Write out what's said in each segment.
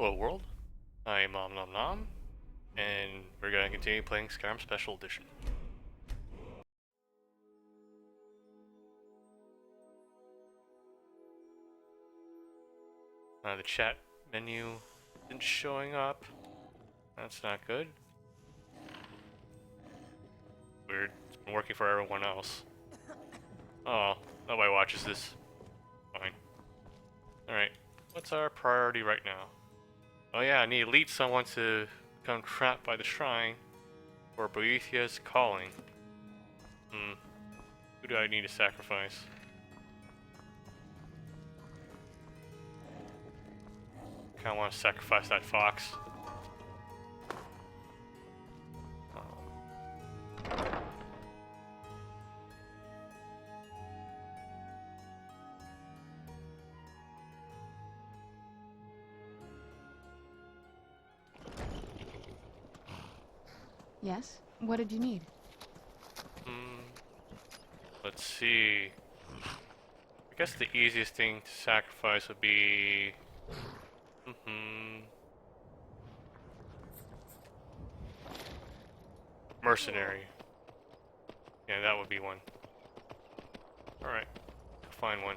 Hello world, I'm Nom Nom Nom, and we're gonna continue playing Skyrim Special Edition. The chat menu isn't showing up. That's not good. Weird. It's been working for everyone else. Oh, nobody watches this. Fine. Alright, what's our priority right now? Oh yeah, I need to lead someone to become trapped by the shrine for Boethiah's calling. Who do I need to sacrifice? Kinda want to sacrifice that fox. Yes? What did you need? Let's see. I guess the easiest thing to sacrifice would be... mercenary. Yeah, that would be one. Alright. Find one.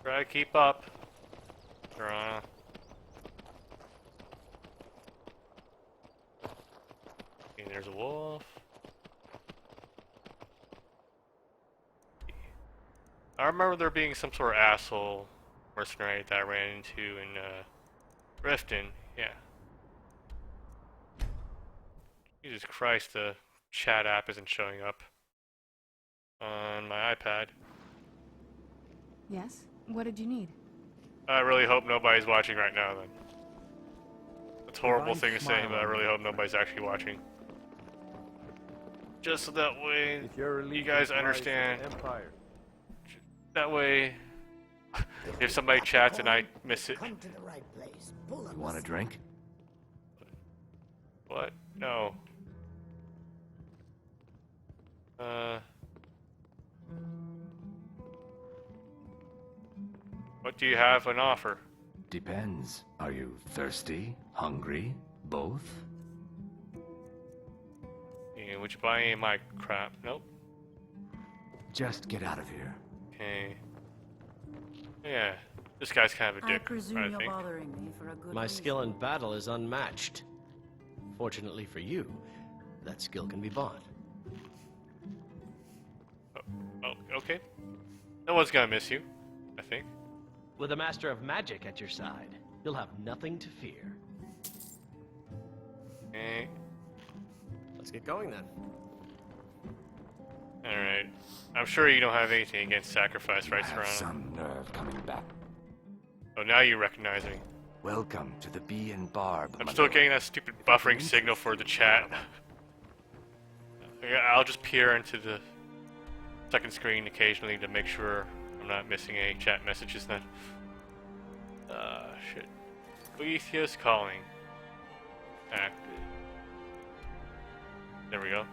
Try to keep up. Piranha. Okay, there's a wolf. I remember there being some sort of asshole mercenary that I ran into in Riften. Yeah. Jesus Christ, the chat app isn't showing up on my iPad. Yes? What did you need? I really hope nobody's watching right now then. It's a horrible thing to say, but I really hope nobody's actually watching. Just so that way you guys understand. That way, if somebody chats and I miss it. You want a drink? What? No. What do you have on offer? Depends. Are you thirsty? Hungry? Both? Yeah, would you buy any of my crap? Nope. Just get out of here. Okay. Yeah, this guy's kind of a dick, I think. Bothering me for a good My reason. skill in battle is unmatched. Fortunately for you, that skill can be bought. Oh, okay. No one's gonna miss you, I think. With a master of magic at your side, you'll have nothing to fear. Okay. Let's get going then. Alright. I'm sure you don't have anything against sacrifice, right, I have Serrano? some nerve coming back. Oh, now you recognize me. Welcome to the Bee and Barb. I'm still getting that stupid buffering signal for the chat. Yeah, I'll just peer into the second screen occasionally to make sure I'm not missing any chat messages then. Shit. Boethiah's calling. Active. There we go.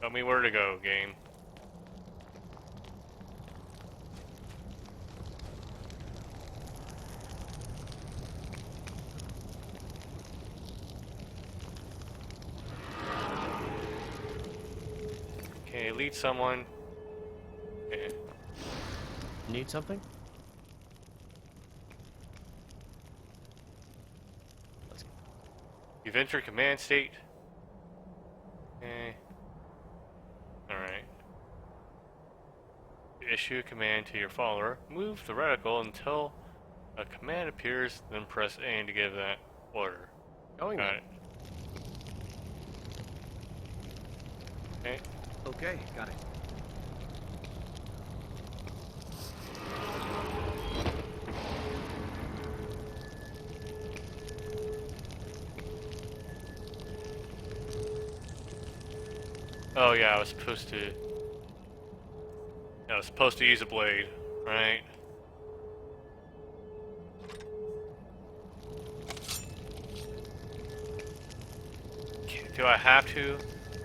Tell me where to go, game. Okay, lead someone. Okay. Need something? Let's go. You've entered command state. Okay. Alright. Issue a command to your follower. Move the reticle until a command appears, then press A to give that order. Going Got then. it. Okay. Okay, got it. Oh yeah, I was supposed to. Yeah, I was supposed to use a blade, right? Do I have to?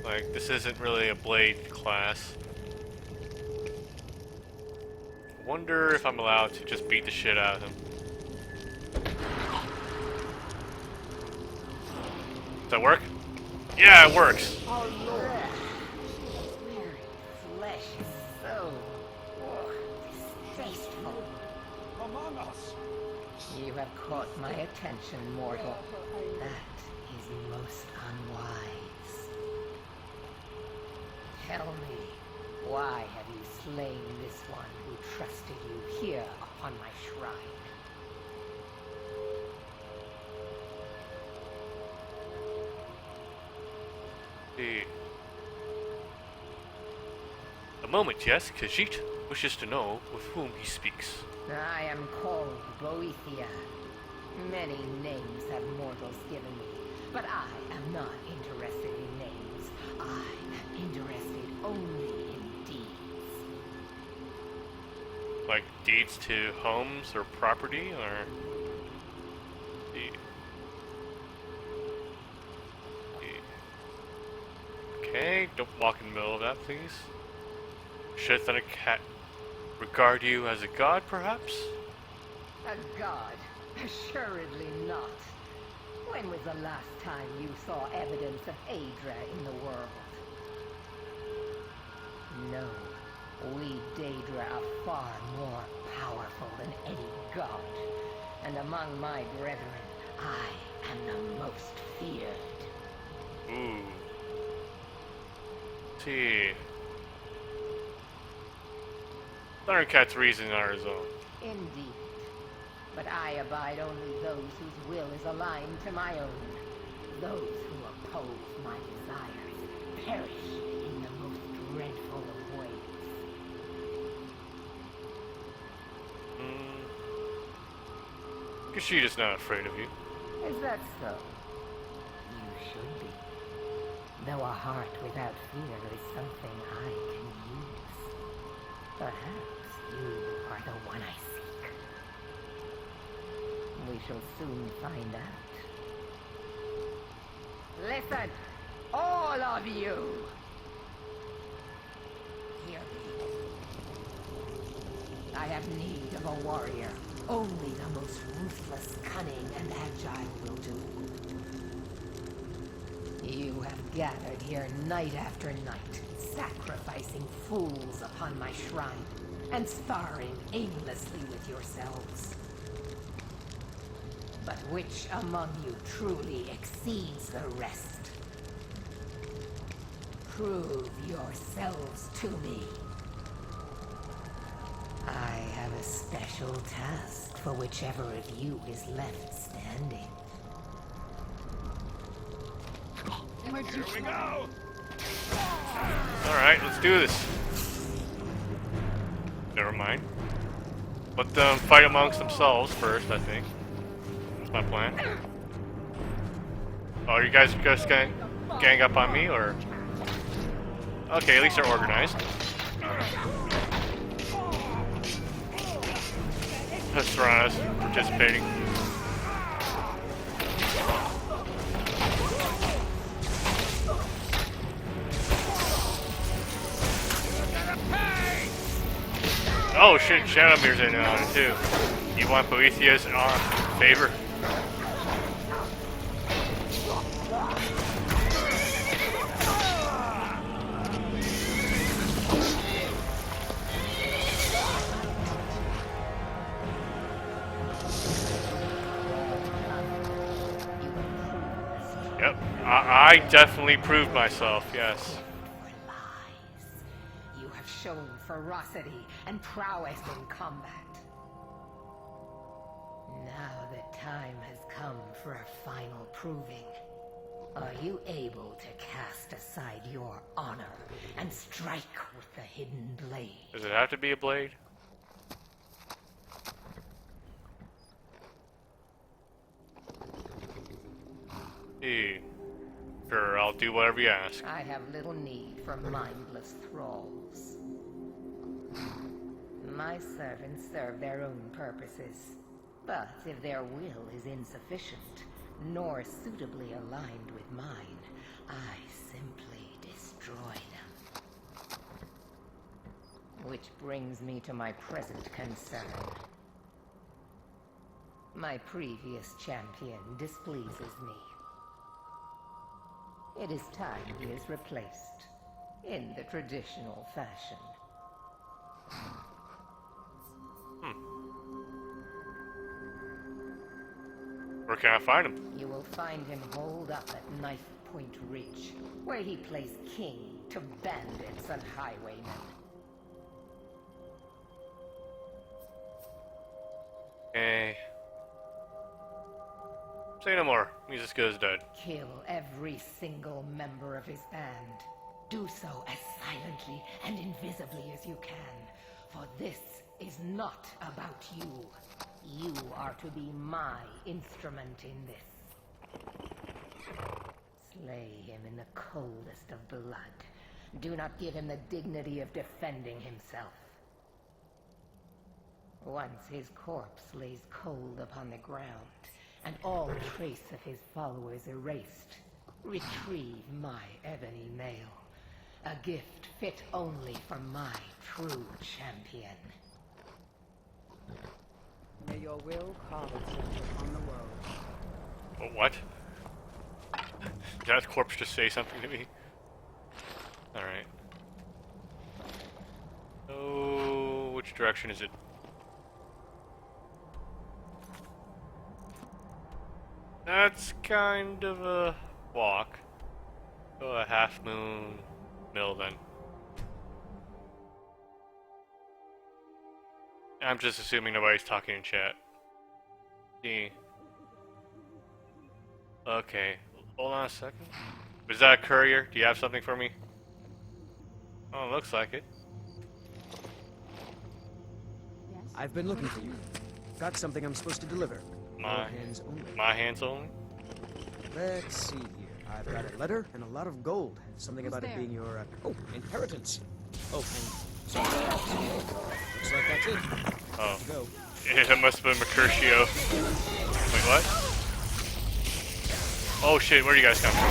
Like, this isn't really a blade class. Wonder if I'm allowed to just beat the shit out of him. Does that work? Yeah, it works. Our Lord. Very flesh is so distasteful. Among us. You have caught my attention, mortal. That is most unwise. Tell me, why have you slain this one who trusted you here upon my shrine? A moment, yes. Khajiit wishes to know with whom he speaks. I am called Boethia. Many names have mortals given me, but I am not interested in names. I am interested only in deeds. Like deeds to homes or property, or... Okay, don't walk in the middle of that, please. Should Thundercat regard you as a god, perhaps? A god? Assuredly not. When was the last time you saw evidence of Aedra in the world? No, we Daedra are far more powerful than any god. And among my brethren, I am the most feared. Ooh. See. Thundercat's reasons are his own. Indeed. But I abide only those whose will is aligned to my own. Those who oppose my desires perish in the most dreadful of ways. Kashida's not afraid of you. Is that so? You should be. Though a heart without fear is something I can use. Perhaps you are the one I seek. We shall soon find out. Listen, all of you! Hear me. I have need of a warrior. Only the most ruthless, cunning, and agile will do. You have gathered here night after night, sacrificing fools upon my shrine, and sparring aimlessly with yourselves. But which among you truly exceeds the rest? Prove yourselves to me. I have a special task for whichever of you is left standing. Here we go. Alright, let's do this. Never mind. Let them fight amongst themselves first, I think. That's my plan. Oh, you guys just gonna gang up on me, or? Okay, at least they're organized. Piranha's participating. Oh shit, Shadowmere's in on it too. You want Boethia's favor? Yep, I definitely proved myself, yes. For lies. You have shown ferocity and prowess in combat. Now the time has come for a final proving. Are you able to cast aside your honor and strike with the hidden blade? Does it have to be a blade? Hey. Sure, I'll do whatever you ask. I have little need for mindless thralls. My servants serve their own purposes. But if their will is insufficient, nor suitably aligned with mine, I simply destroy them. Which brings me to my present concern. My previous champion displeases me. It is time he is replaced, in the traditional fashion. Where can I find him? You will find him holed up at Knife Point Ridge, where he plays king to bandits and highwaymen. Okay. Say no more. He's as good as dead. Kill every single member of his band. Do so as silently and invisibly as you can, for this is not about you. You are to be my instrument in this. Slay him in the coldest of blood. Do not give him the dignity of defending himself. Once his corpse lays cold upon the ground, and all trace of his followers erased, retrieve my ebony mail, a gift fit only for my true champion. May your will carve itself upon the world. Oh, what? Did that corpse just say something to me? Alright. Oh, which direction is it? That's kind of a walk. Oh, a half moon mill then. I'm just assuming nobody's talking in chat. See. Okay. Hold on a second. Is that a courier? Do you have something for me? Oh, looks like it. Yes? I've been looking for you. Got something I'm supposed to deliver. My Your hands only. My hands only? Let's see here. I've got a letter and a lot of gold. Something Who's about it there? being your, inheritance. Oh, and something else. Looks like that's it. Oh. Go. It must have been Mercutio. Wait, what? Oh shit, where do you guys come from?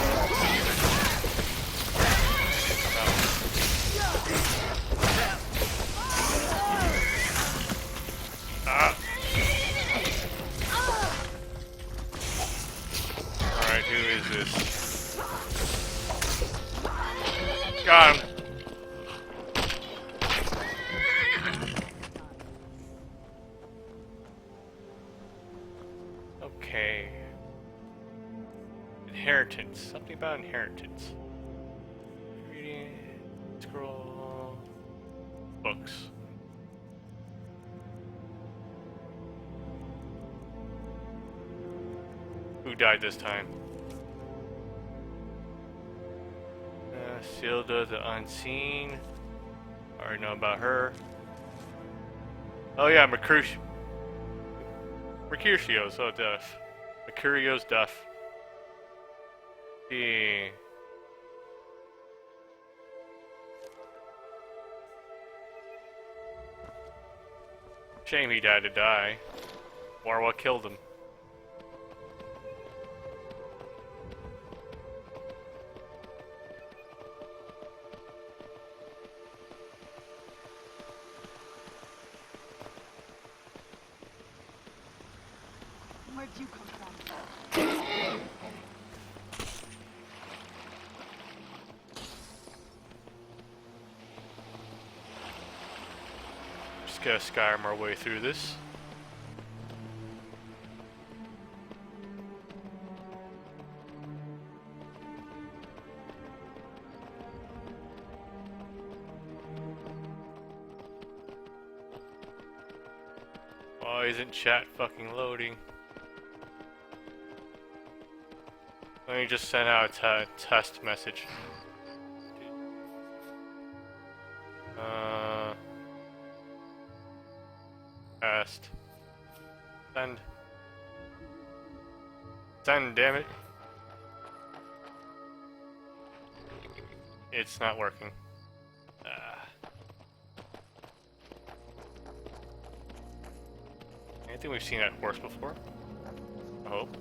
Ah. Alright, who is this? Got him. Okay. Inheritance. Something about inheritance. Reading. Scroll. Books. Who died this time? Silda the Unseen. Already know about her. Oh yeah, Mercutio's death. Mercurio's death. Yeah. Shame he died to die. Or what killed him. Where'd you come from? Just gotta Skyrim our way through this. Why isn't chat fucking loading? Let me just send out a test message. Test. Send. Send, damn it. It's not working. I think we've seen that horse before. I hope.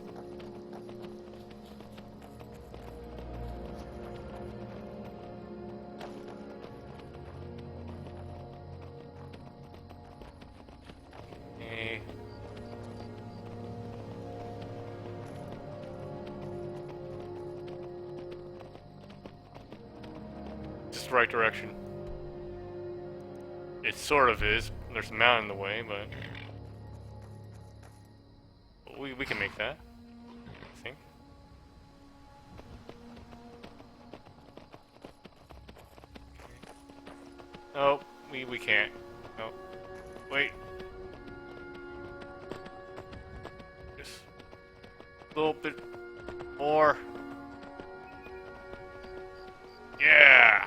Okay. Just the right direction. It sort of is. There's a mountain in the way, but we can make that, I think. Oh, we can't. No. Wait. Just a little bit more. Yeah.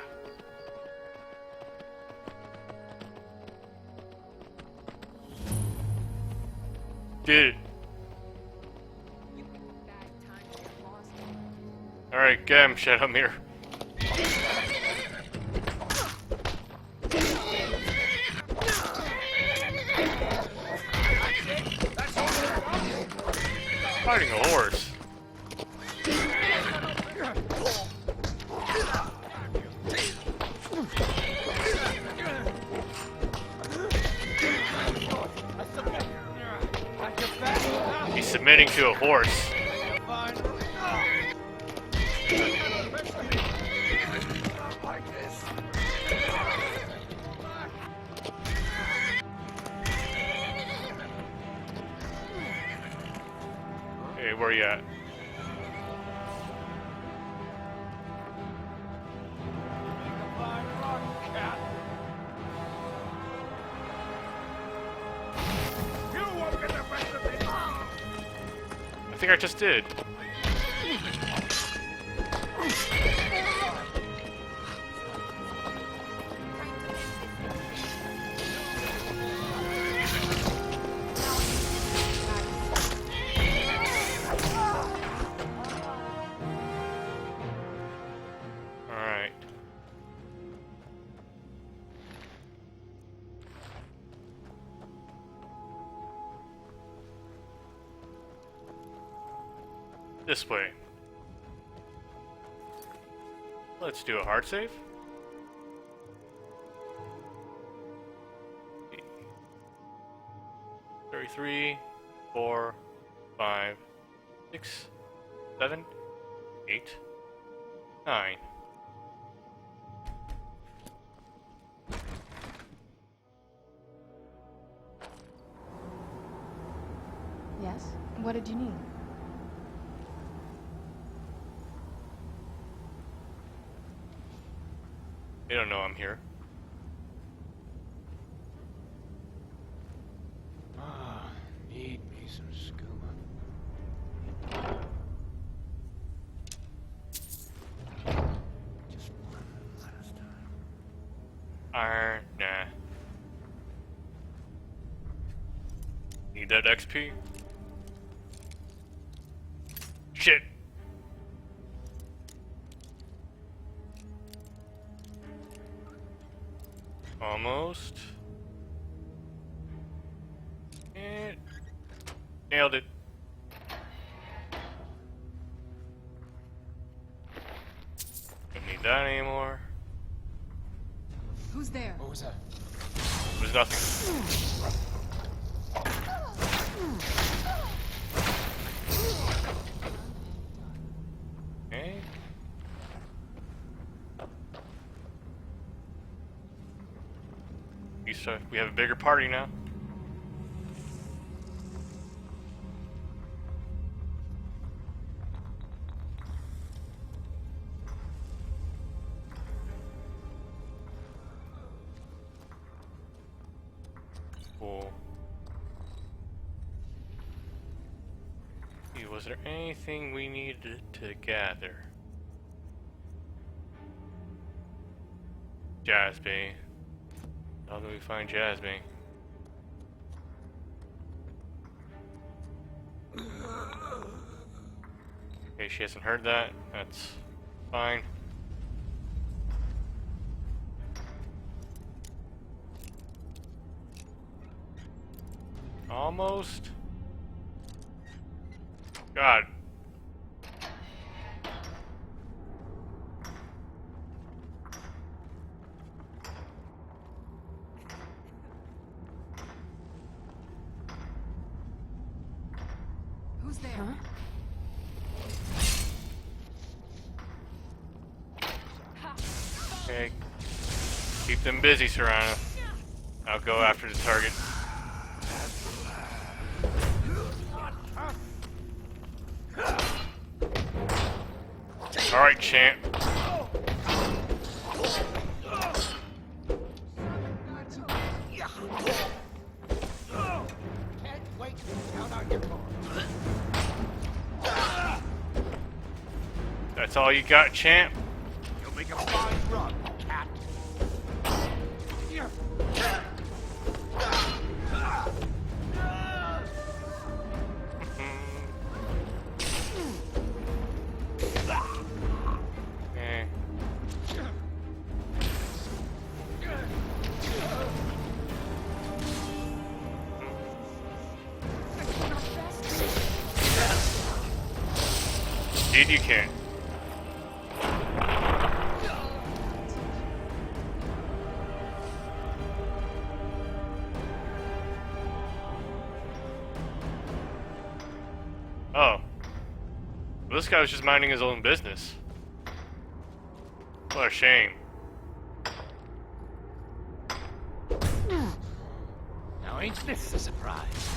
Did it. Alright, get him, Shadowmere. Fighting a horse. He's submitting to a horse. Hey, where you at? I think I just did. Alright. This way. Let's do a hard save. 33, 4, 5, 6, 7, 8, 9. Yes? What did you need? They don't know I'm here. Ah, need me some skooma. Just one last time. Nah. Need that XP? Shit. Almost. And nailed it. Don't need that anymore. Who's there? What was that? There's nothing. Okay. We have a bigger party now. Cool. Hey, was there anything we needed to gather? Jasmine. How do we find Jasmine? Okay, she hasn't heard that. That's fine. Almost. God. Who's there? Okay. Keep them busy, Serrano. I'll go after the target. Alright, champ. Can't wait to count out your cards. That's all you got, champ? You'll make a fine run, cat. Eh. Indeed you can. Oh. Well, this guy was just minding his own business. What a shame. Now ain't this a surprise?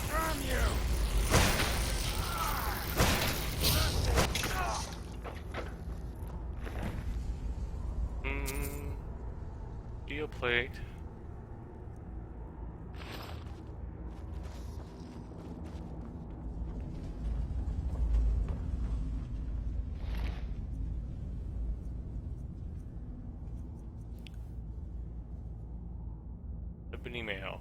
Damn you! Steel plate. Ebony mail.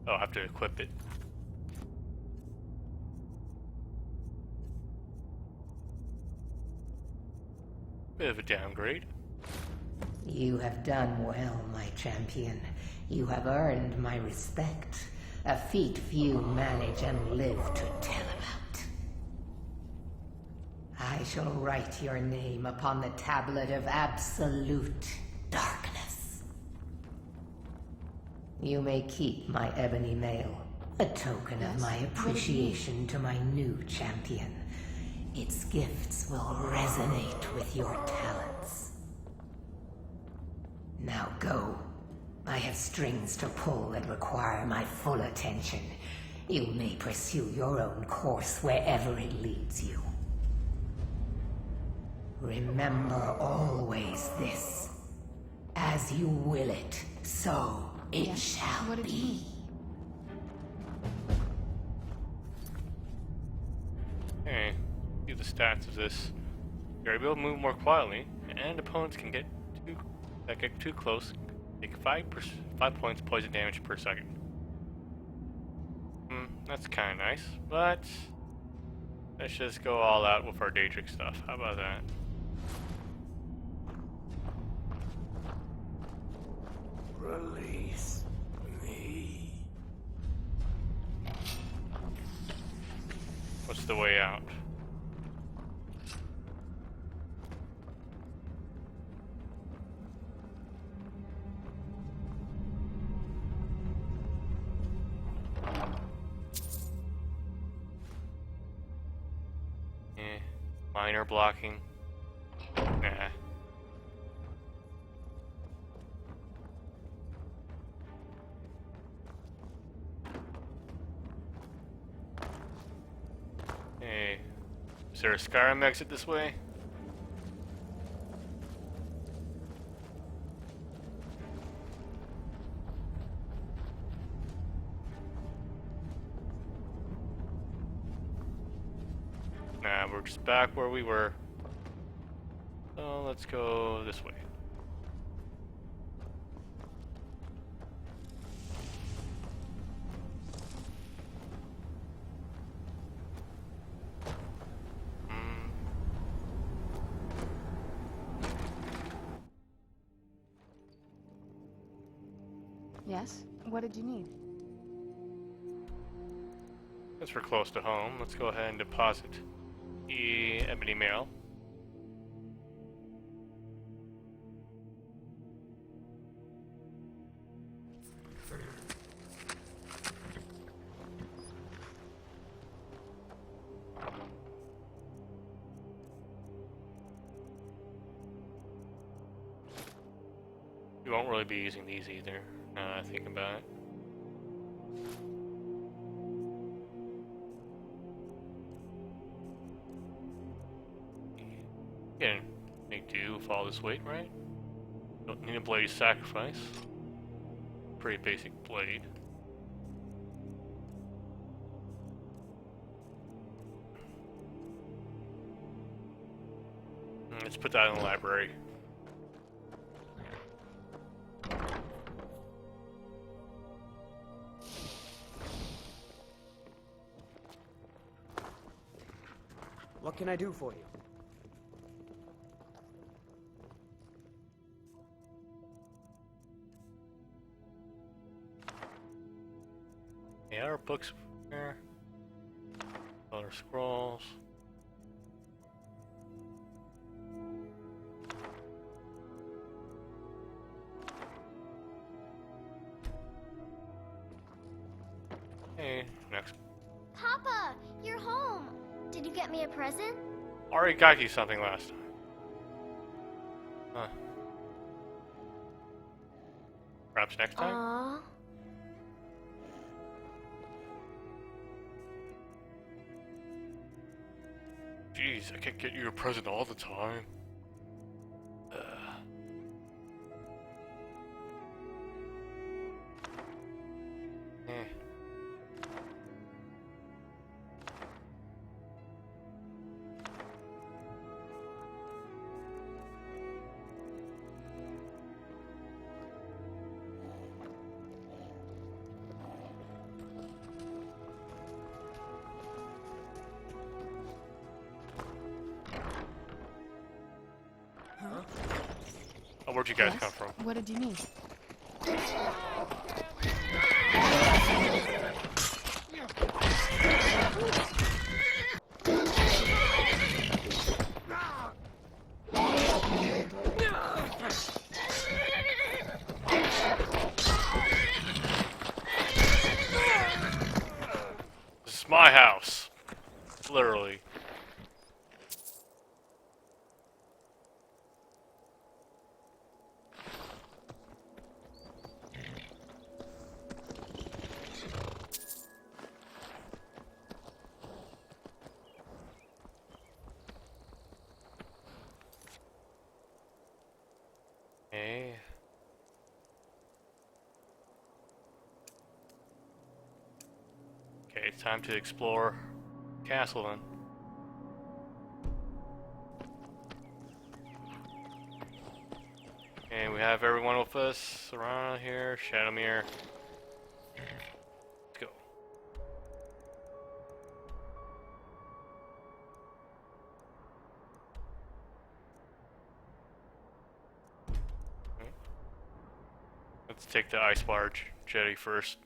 Oh, I have to equip it. Bit of a downgrade. You have done well, my champion. You have earned my respect. A feat few manage and live to tell about. I shall write your name upon the tablet of absolute darkness. You may keep my ebony mail, a token of my appreciation to my new champion. Its gifts will resonate with your talents. Now go. I have strings to pull that require my full attention. You may pursue your own course wherever it leads you. Remember always this. As you will it, so it shall What did you be. mean? Hey, see the stats of this. You're able to move more quietly, and opponents can get too close. Take 5 points poison damage per second. That's kind of nice, but let's just go all out with our Daedric stuff. How about that? Release me. What's the way out? Minor blocking. Nah. Hey. Is there a Skyrim exit this way? Nah, we're just back where we were. So let's go this way. Yes? What did you need? Since we're close to home, let's go ahead and deposit the ebony mail. We won't really be using these either, now that I think about it. Can make do with all this weight, right? Don't need a blade of sacrifice. Pretty basic blade. Let's put that in the library. What can I do for you? Yeah, our books here. Other scrolls. Hey, next. Papa, you're home. Did you get me a present? Already got you something last time. Huh. Perhaps next time? Aww. Jeez, I can't get you a present all the time. Eh. Oh, where'd you guys Yes? come from? What did you need? This is my house. Literally. Okay. Okay, it's time to explore Castle then. And we have everyone with us around here. Shadowmere. Let's go. Let's take the ice barge jetty first.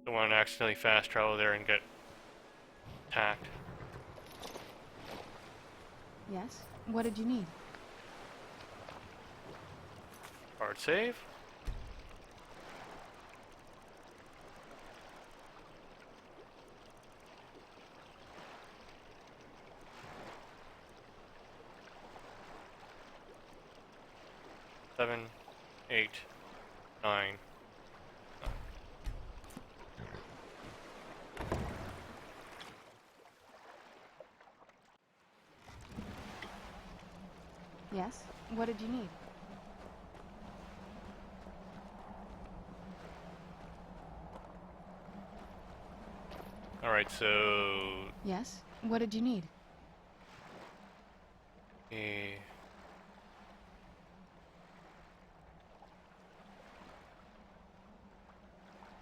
Don't want to accidentally fast travel there and get attacked. Yes? What did you need? Hard save. Seven, 8, 9. Yes? What did you need? Alright, so... Yes? What did you need? eh,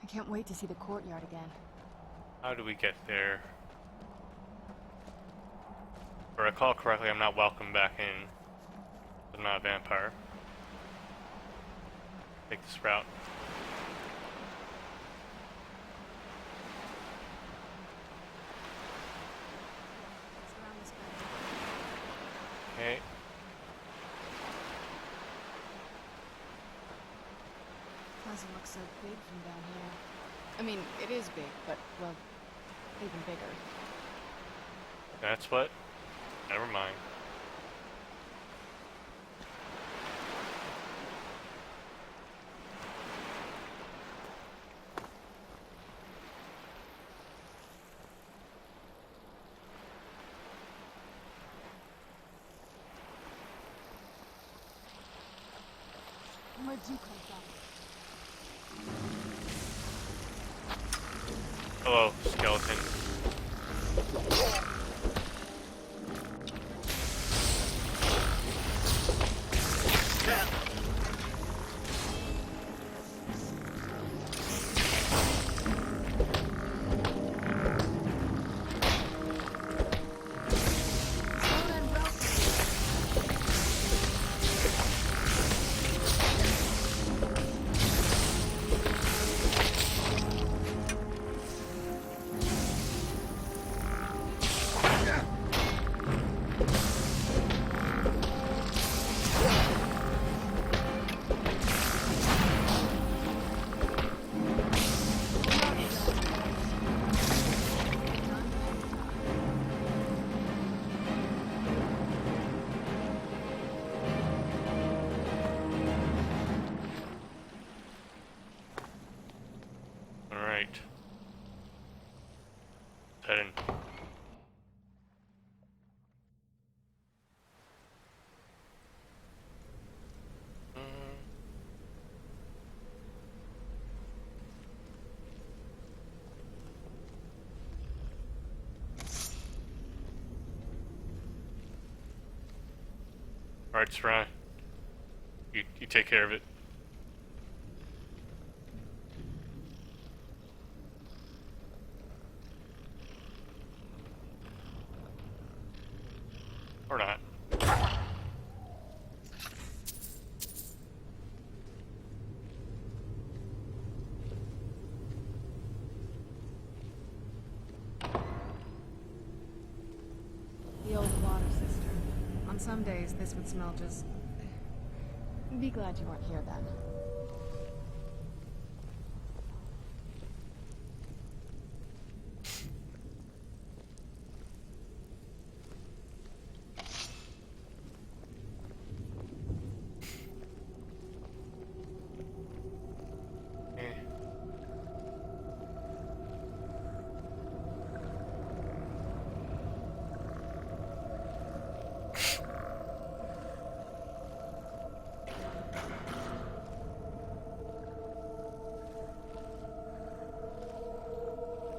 I can't wait to see the courtyard again. how do we get there? If I recall correctly, I'm not welcome back in. I'm not a vampire. Take this route. Okay. Plaza looks so big from down here. I mean, it is big, but, well, even bigger. That's what? Never mind. Where'd you come from? Hello, skeleton. Alright. Head in. Alright, Sarai. You take care of it. Or not. The old water cistern. On some days, this would smell just... Be glad you weren't here then.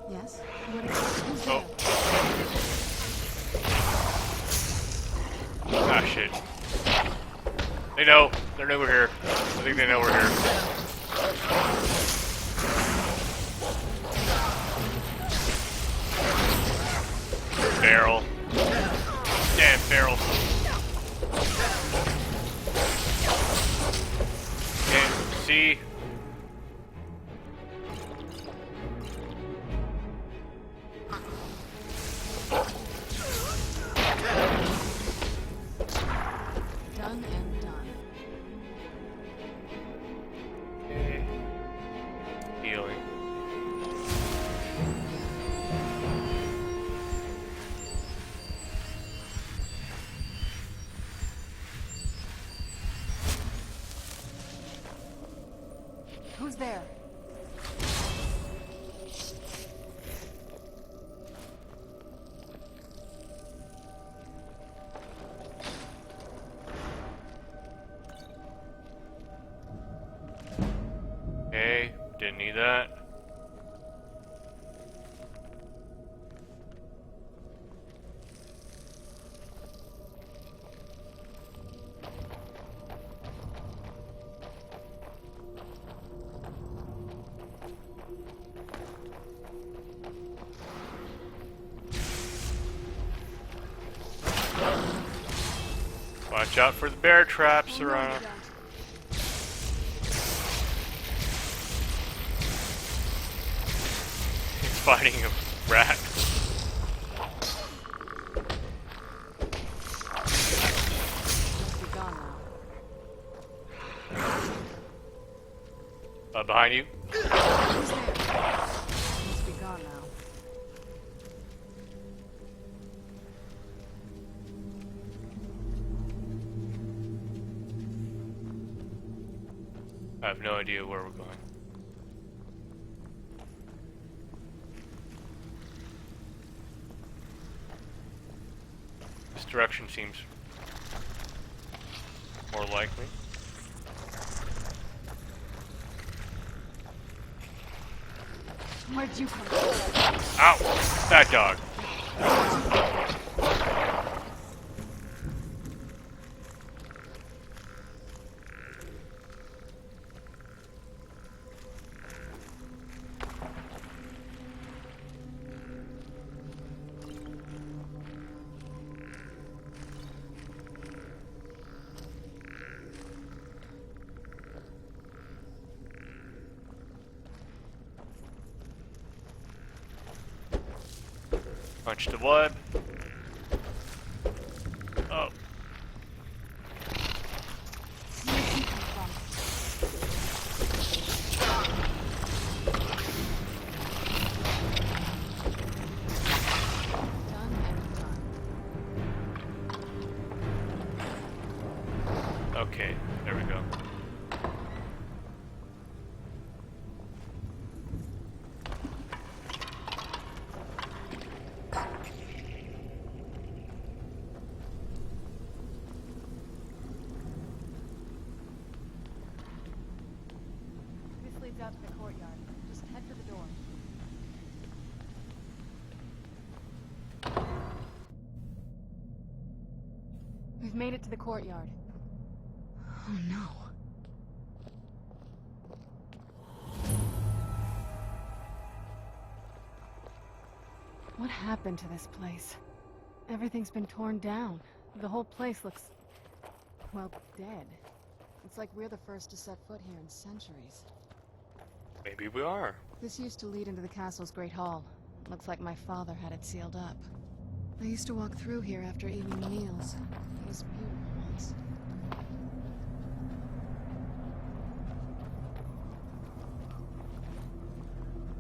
Yes? What is it? Oh. Ah, shit. They know. They know we're here. I think they know we're here. Barrel. Damn barrel. Can't see. Done and done. Okay. Healing. Who's there? Okay, didn't need that. Watch out for the bear traps, Serana. fighting a rat. Must be gone now. Behind you. Who's there? Must be gone now. I have no idea where we're going. This direction seems more likely. Where'd you come from? Ow! Bad dog. Punch the web. Oh. Where'd you come from? Done and done. Okay, there we go. This leads out to the courtyard. Just head for the door. We've made it to the courtyard. Oh no. What happened to this place? Everything's been torn down. The whole place looks, well, dead. It's like we're the first to set foot here in centuries. Maybe we are. This used to lead into the castle's great hall. Looks like my father had it sealed up. I used to walk through here after evening meals. It was beautiful once.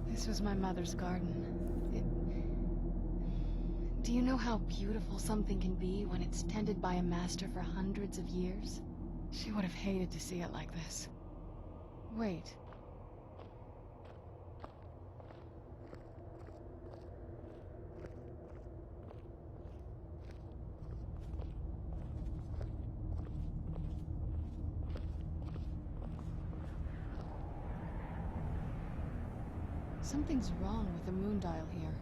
This was my mother's garden. Do you know how beautiful something can be when it's tended by a master for hundreds of years? She would have hated to see it like this. Wait. Something's wrong with the moon dial here.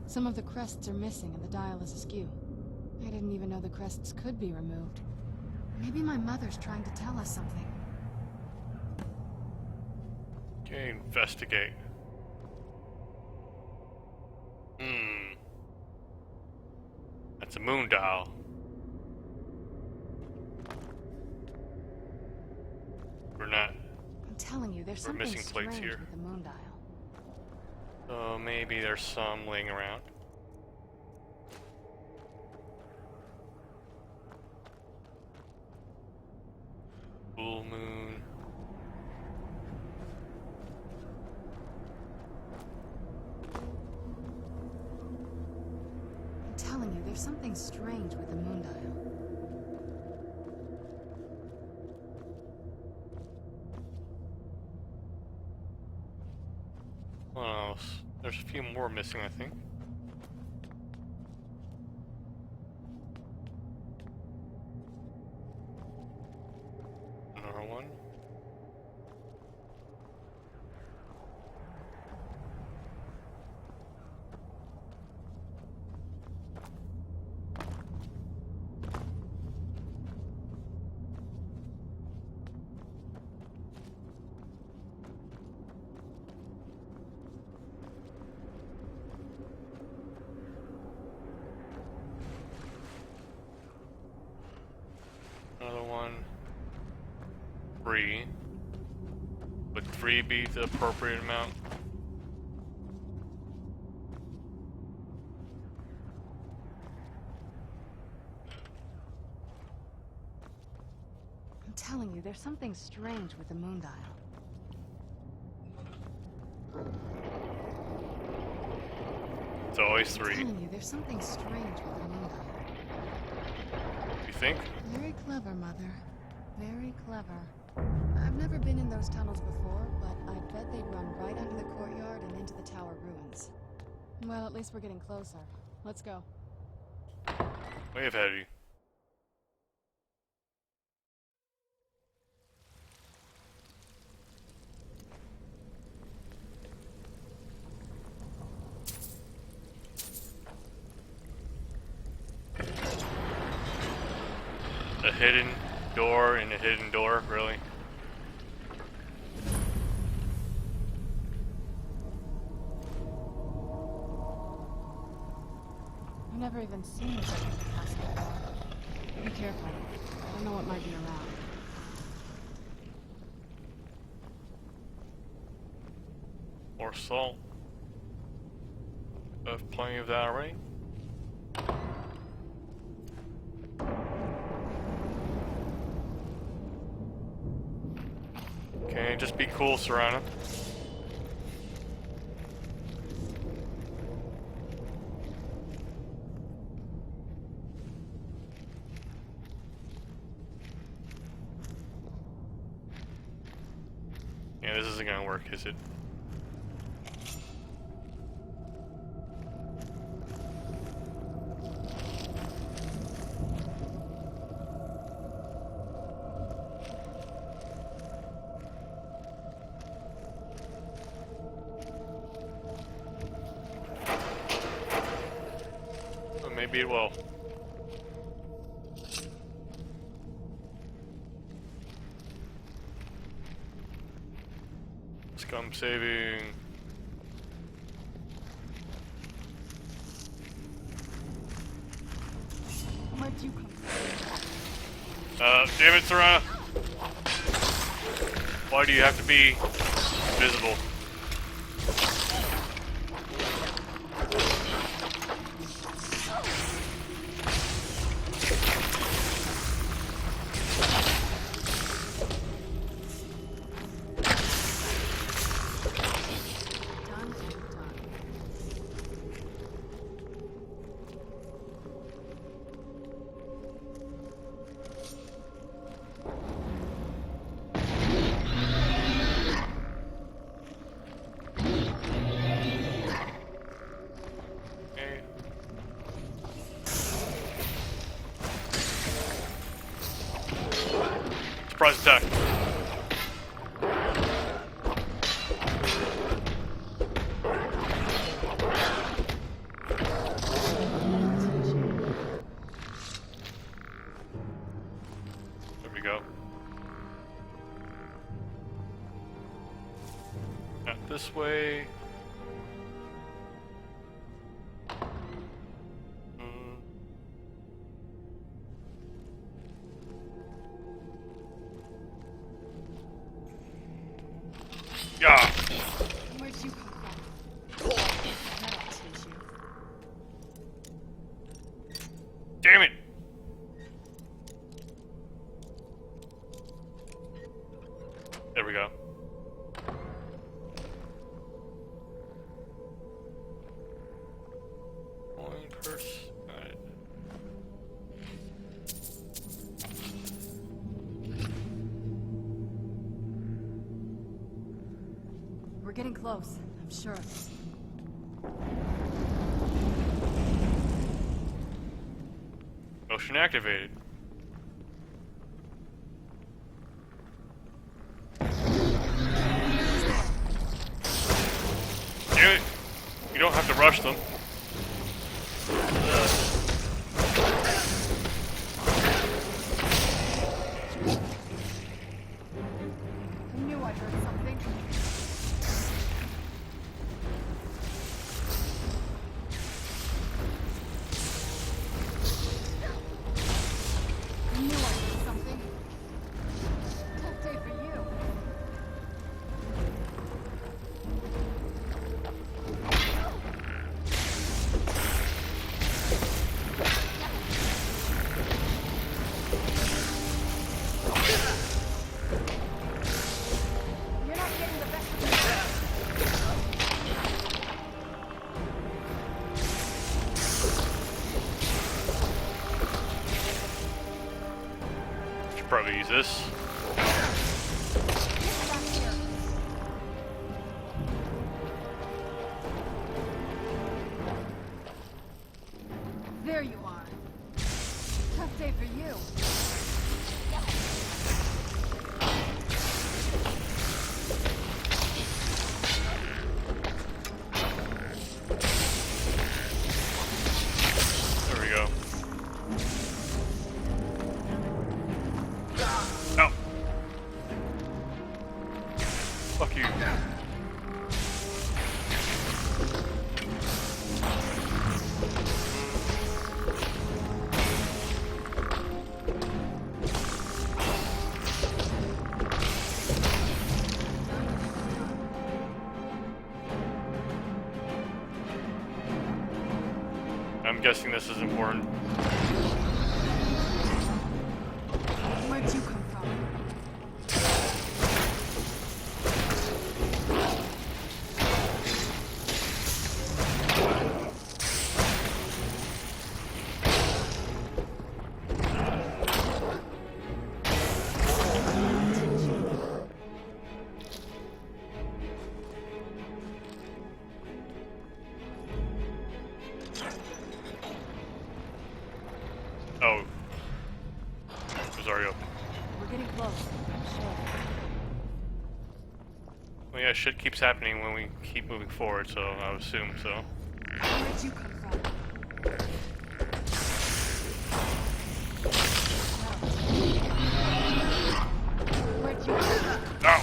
Some of the crests are missing and the dial is askew. I didn't even know the crests could be removed. Maybe my mother's trying to tell us something. Okay, investigate. That's a moon dial. We're not. I'm telling you, there's We're something missing plates strange here. with the moon dial. So maybe there's some laying around. Full moon. I'm telling you, there's something strange with the moon dial. What else? There's a few more missing, I think. Another one. Another one. 3. Would 3 be the appropriate amount? there's something strange with the moon dial. It's always I'm 3. telling you, there's something strange with the moon dial. You think? Very clever, Mother. Very clever. I've never been in those tunnels before, but I bet they'd run right under the courtyard and into the tower ruins. Well, at least we're getting closer. Let's go. Way ahead of you. A hidden door in a hidden door, really? I've never even seen such a castle before. Be careful. I don't know what might be around. More salt. I have plenty of that already. Okay, just be cool, Serana. Yeah, this isn't gonna work, is it? Well, maybe it will. Scum saving. Where'd you come from? Damn it, Serana! Why do you have to be visible? Done and done. Okay. Surprise attack. There we go. Not this way. Mm. Yeah. Where'd you come from? That'll teach you. Damn it. There we go. Coin purse. Alright. We're getting close. I'm sure of it. Motion activated. Damn it. You don't have to rush them. I knew I heard something. I knew I heard something. Tough day for you. Jesus. There you are. Tough day for you. There we go. Oh. Fuck you. I'm guessing this is important. Where'd you come from? Oh. It was already open. We're getting close, I'm sure. Well, yeah, shit keeps happening when we keep moving forward, so I would assume so. Where'd you come from? Where'd you come from? Oh!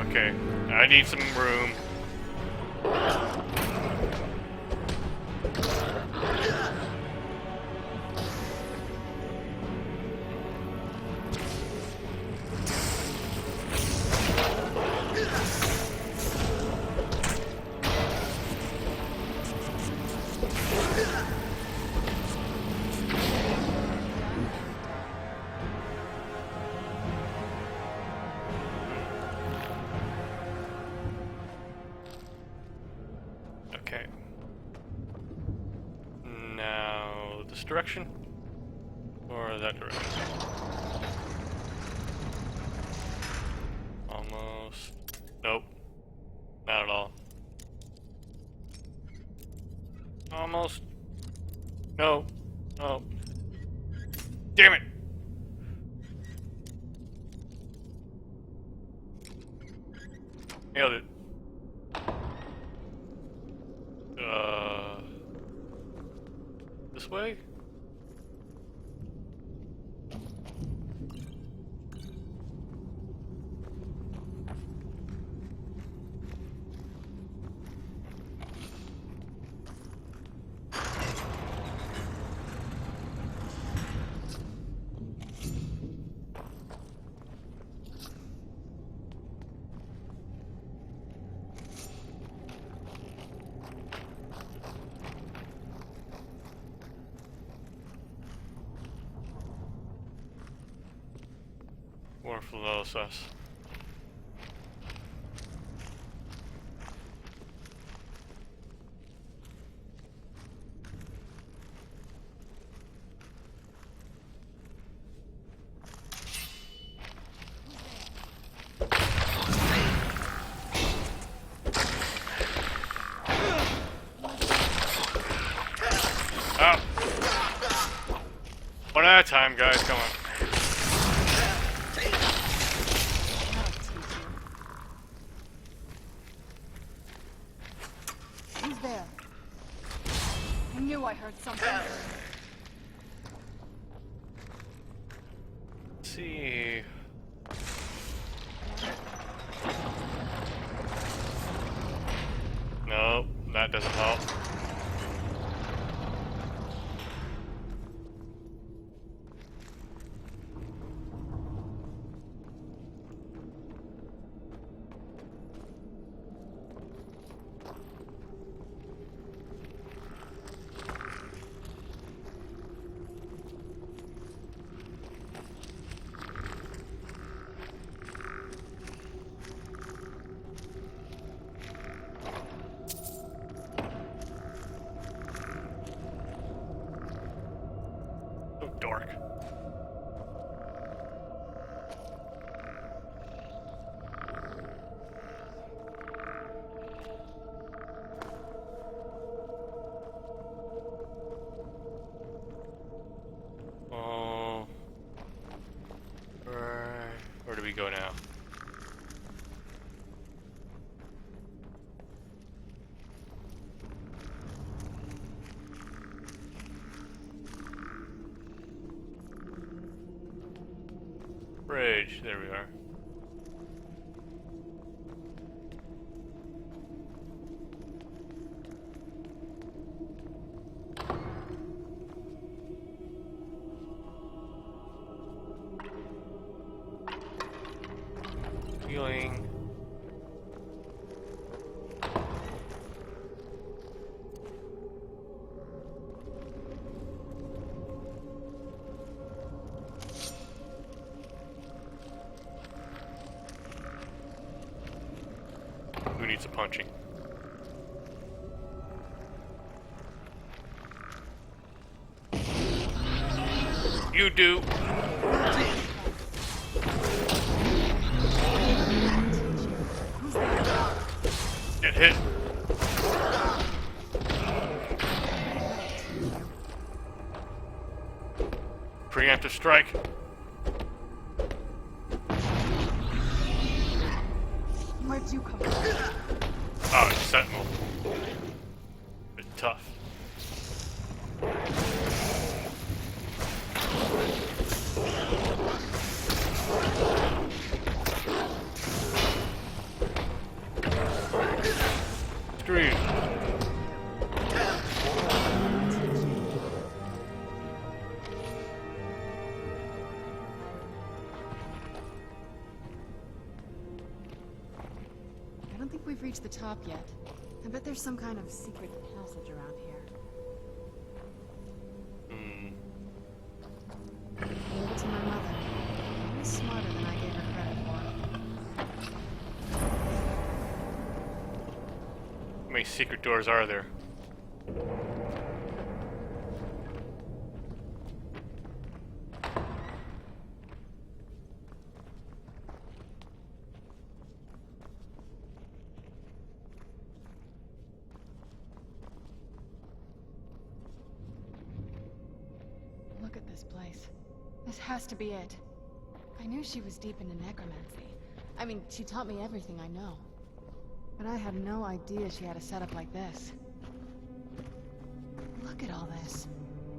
Okay, I need some room. Okay. Now, this direction? Or that direction? Almost. Nope. Not at all. Almost. No. Oh. Damn it! Nailed it. This way? More Philosoph. Oh. One at a time, guys, come on. Who's there? I knew I heard something. Let's see. No, that doesn't help. dark. Oh, where do we go now? Bridge, there we are. Healing. Who needs a punching? You do. Get hit. Preemptive strike. Where'd you come from? Oh, it's Sentinel. Bit tough. Screw you. I don't think we've reached the top yet. I bet there's some kind of secret passage around here. Leave it to my mother. She's smarter than I gave her credit for. How many secret doors are there? Look at this place. This has to be it. I knew she was deep into necromancy. I mean, she taught me everything I know. But I had no idea she had a setup like this. Look at all this.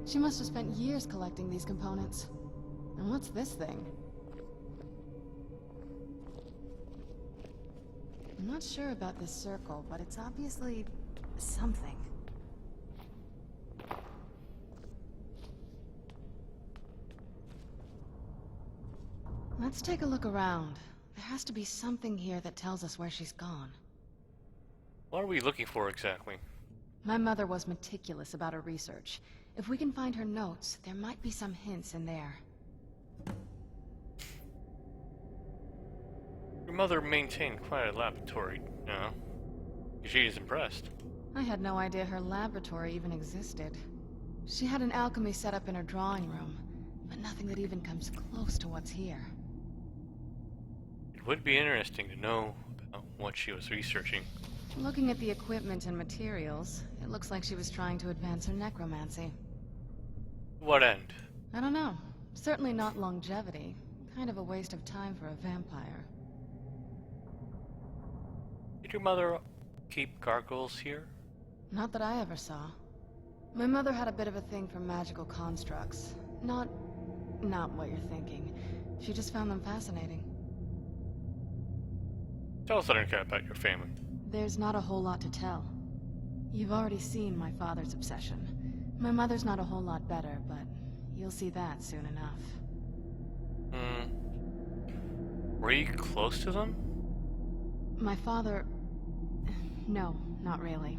She must have spent years collecting these components. And what's this thing? I'm not sure about this circle, but it's obviously something. Let's take a look around. There has to be something here that tells us where she's gone. What are we looking for exactly? My mother was meticulous about her research. If we can find her notes, there might be some hints in there. Your mother maintained quite a laboratory, you know? She is impressed. I had no idea her laboratory even existed. She had an alchemy set up in her drawing room, but nothing that even comes close to what's here. It would be interesting to know about what she was researching. Looking at the equipment and materials, it looks like she was trying to advance her necromancy. What end? I don't know. Certainly not longevity. Kind of a waste of time for a vampire. Did your mother keep gargoyles here? Not that I ever saw. My mother had a bit of a thing for magical constructs. Not what you're thinking. She just found them fascinating. Tell us about your family. There's not a whole lot to tell. You've already seen my father's obsession. My mother's not a whole lot better, but you'll see that soon enough. Were you close to them? My father... No, not really.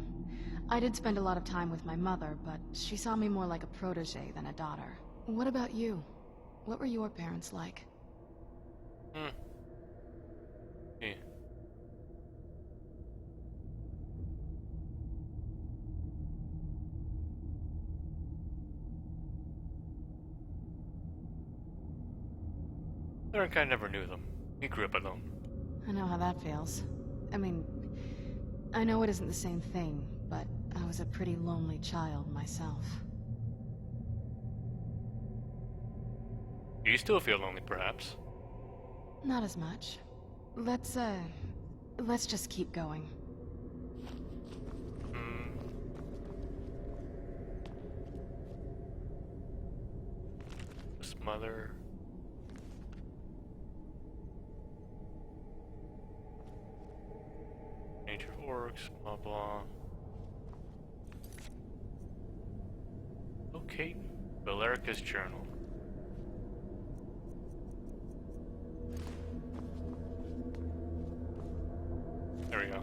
I did spend a lot of time with my mother, but she saw me more like a protege than a daughter. What about you? What were your parents like? Yeah. Eric, I never knew them. He grew up alone. I know how that feels. I mean, I know it isn't the same thing, but I was a pretty lonely child myself. You still feel lonely, perhaps. Not as much. Let's just keep going. This mother. Nature of orcs, blah blah. Okay, Valerica's journal. There we go.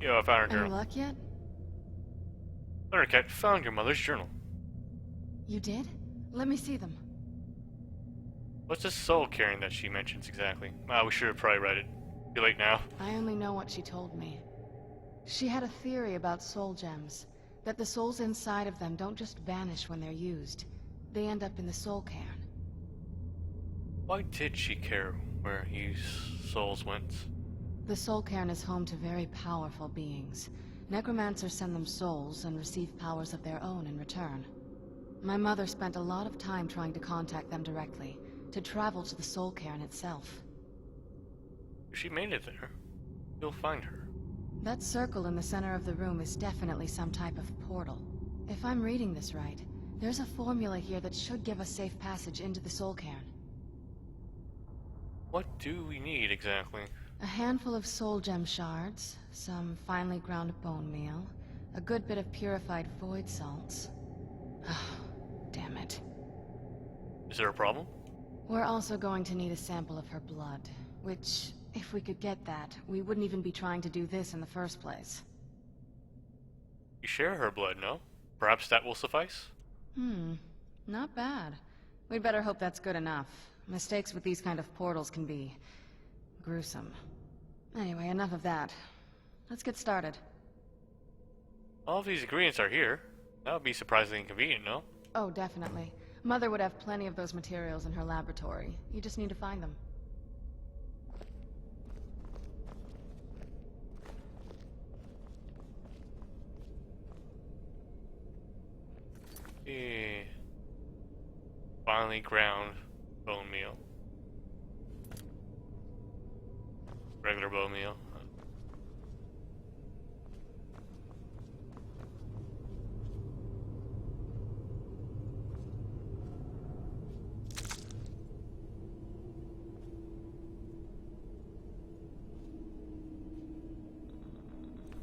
Yo, I found her Any journal. luck yet? Thundercat found your mother's journal. You did? Let me see them. What's this soul caring that she mentions exactly? Ah, we should have probably read it. Too late now. I only know what she told me. She had a theory about soul gems, that the souls inside of them don't just vanish when they're used. They end up in the soul cairn. Why did she care where his souls went? The soul cairn is home to very powerful beings. Necromancers send them souls and receive powers of their own in return. My mother spent a lot of time trying to contact them directly, to travel to the soul cairn itself. If she made it there, you'll find her. That circle in the center of the room is definitely some type of portal. If I'm reading this right, there's a formula here that should give us safe passage into the soul cairn. What do we need exactly? A handful of soul gem shards, some finely ground bone meal, a good bit of purified void salts. Damn it. Is there a problem? We're also going to need a sample of her blood, which, if we could get that, we wouldn't even be trying to do this in the first place. You share her blood, no? Perhaps that will suffice? Not bad. We'd better hope that's good enough. Mistakes with these kind of portals can be gruesome. Anyway, enough of that. Let's get started. All of these ingredients are here. That would be surprisingly convenient, no? Oh, definitely. Mother would have plenty of those materials in her laboratory. You just need to find them. Finely ground bone meal. Regular bone meal.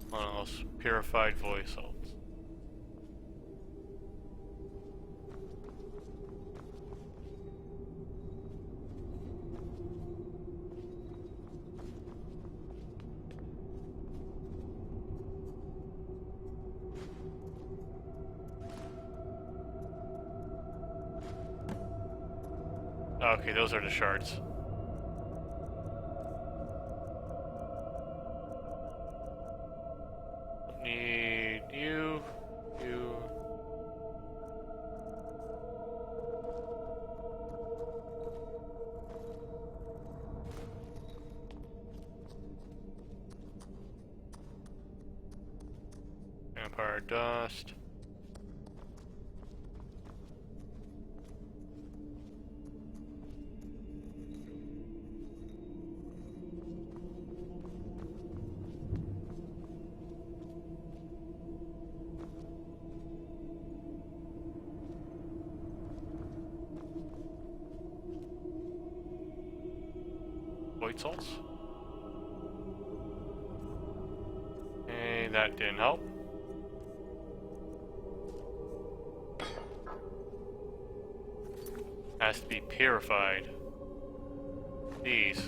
What else? Purified void salts. Okay, those are the shards. Need you. Vampire dust. Void salts. Hey, that didn't help. Has to be purified. These.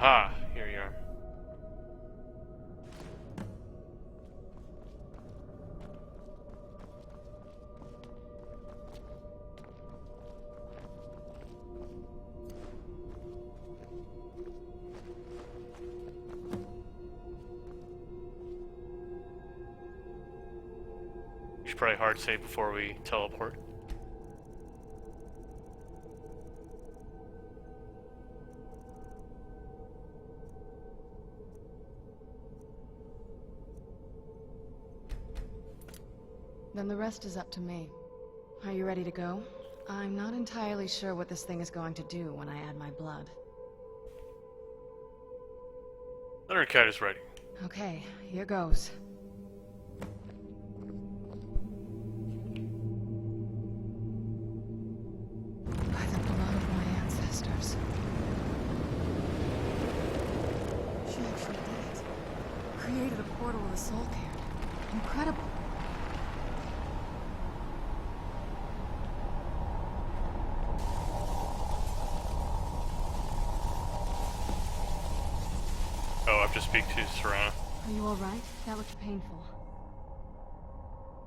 Aha, here you are. Should probably hard save before we teleport. Then the rest is up to me. Are you ready to go? I'm not entirely sure what this thing is going to do when I add my blood. Thundercat is ready. Okay, here goes. By the blood of my ancestors. She actually did it. Created a portal with a soul cairn. Incredible. Oh, I have to speak to Serana. Are you alright? That looked painful.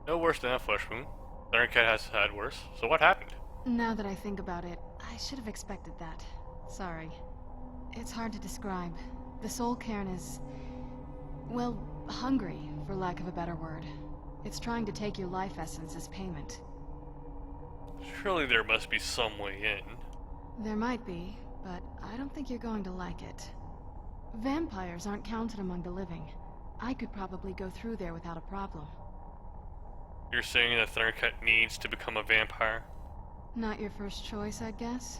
No worse than a flesh wound. Thundercat has had worse. So what happened? Now that I think about it, I should have expected that. Sorry. It's hard to describe. The soul cairn is... well, hungry, for lack of a better word. It's trying to take your life essence as payment. Surely there must be some way in. There might be, but I don't think you're going to like it. Vampires aren't counted among the living. I could probably go through there without a problem. You're saying that Thundercat needs to become a vampire? Not your first choice, I'd guess?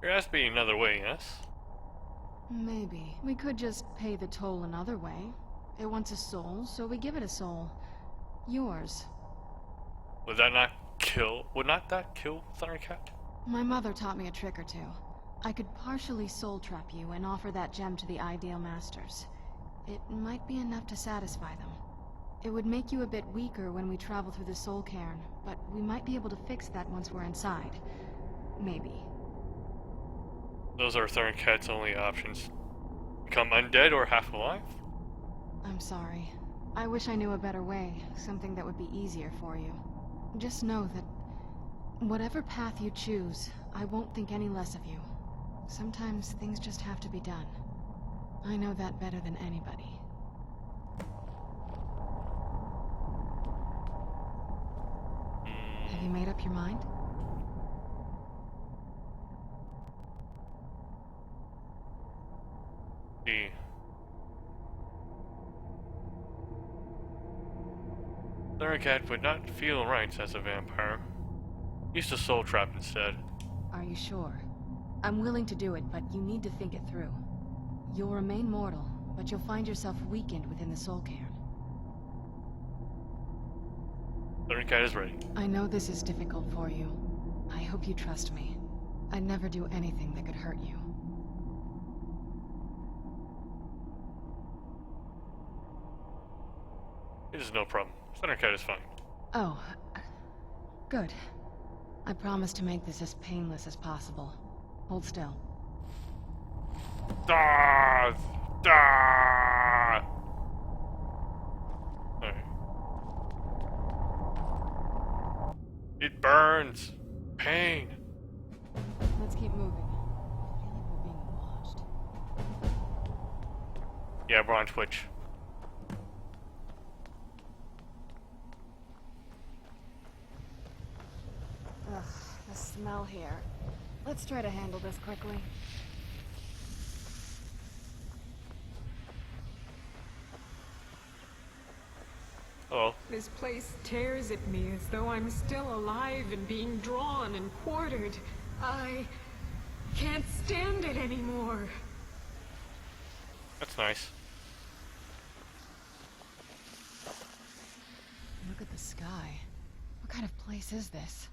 There has to be another way, yes? Maybe. We could just pay the toll another way. It wants a soul, so we give it a soul. Yours. Would not that kill Thundercat? My mother taught me a trick or two. I could partially soul trap you and offer that gem to the ideal masters. It might be enough to satisfy them. It would make you a bit weaker when we travel through the soul cairn, but we might be able to fix that once we're inside. Maybe. Those are Thundercat's only options. Become undead or half alive? I'm sorry. I wish I knew a better way, something that would be easier for you. Just know that whatever path you choose, I won't think any less of you. Sometimes things just have to be done. I know that better than anybody. Have you made up your mind? Thundercat would not feel right as a vampire. Use the soul trap instead. Are you sure? I'm willing to do it, but you need to think it through. You'll remain mortal, but you'll find yourself weakened within the soul cairn. Thundercat is ready. I know this is difficult for you. I hope you trust me. I'd never do anything that could hurt you. It is no problem. Thundercat is fine. Oh, good. I promise to make this as painless as possible. Hold still. Ah! Ah! Alright. It burns. Pain. Let's keep moving. I feel like we're being watched. Yeah, we're on Twitch. Ugh, the smell here. Let's try to handle this quickly. Oh. This place tears at me as though I'm still alive and being drawn and quartered. I can't stand it anymore. That's nice. Look at the sky. What kind of place is this?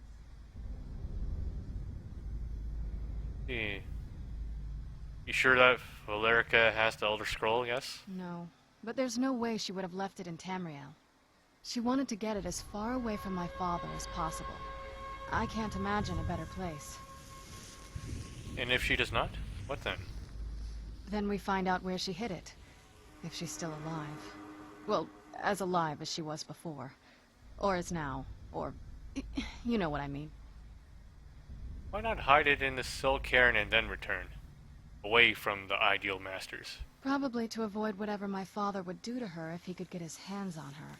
Yeah. You sure that Valerica has the Elder Scroll, yes? No, but there's no way she would have left it in Tamriel. She wanted to get it as far away from my father as possible. I can't imagine a better place. And if she does not, what then? Then we find out where she hid it. If she's still alive. Well, as alive as she was before. Or is now. Or... you know what I mean. Why not hide it in the Soul Cairn and then return? Away from the Ideal Masters. Probably to avoid whatever my father would do to her if he could get his hands on her.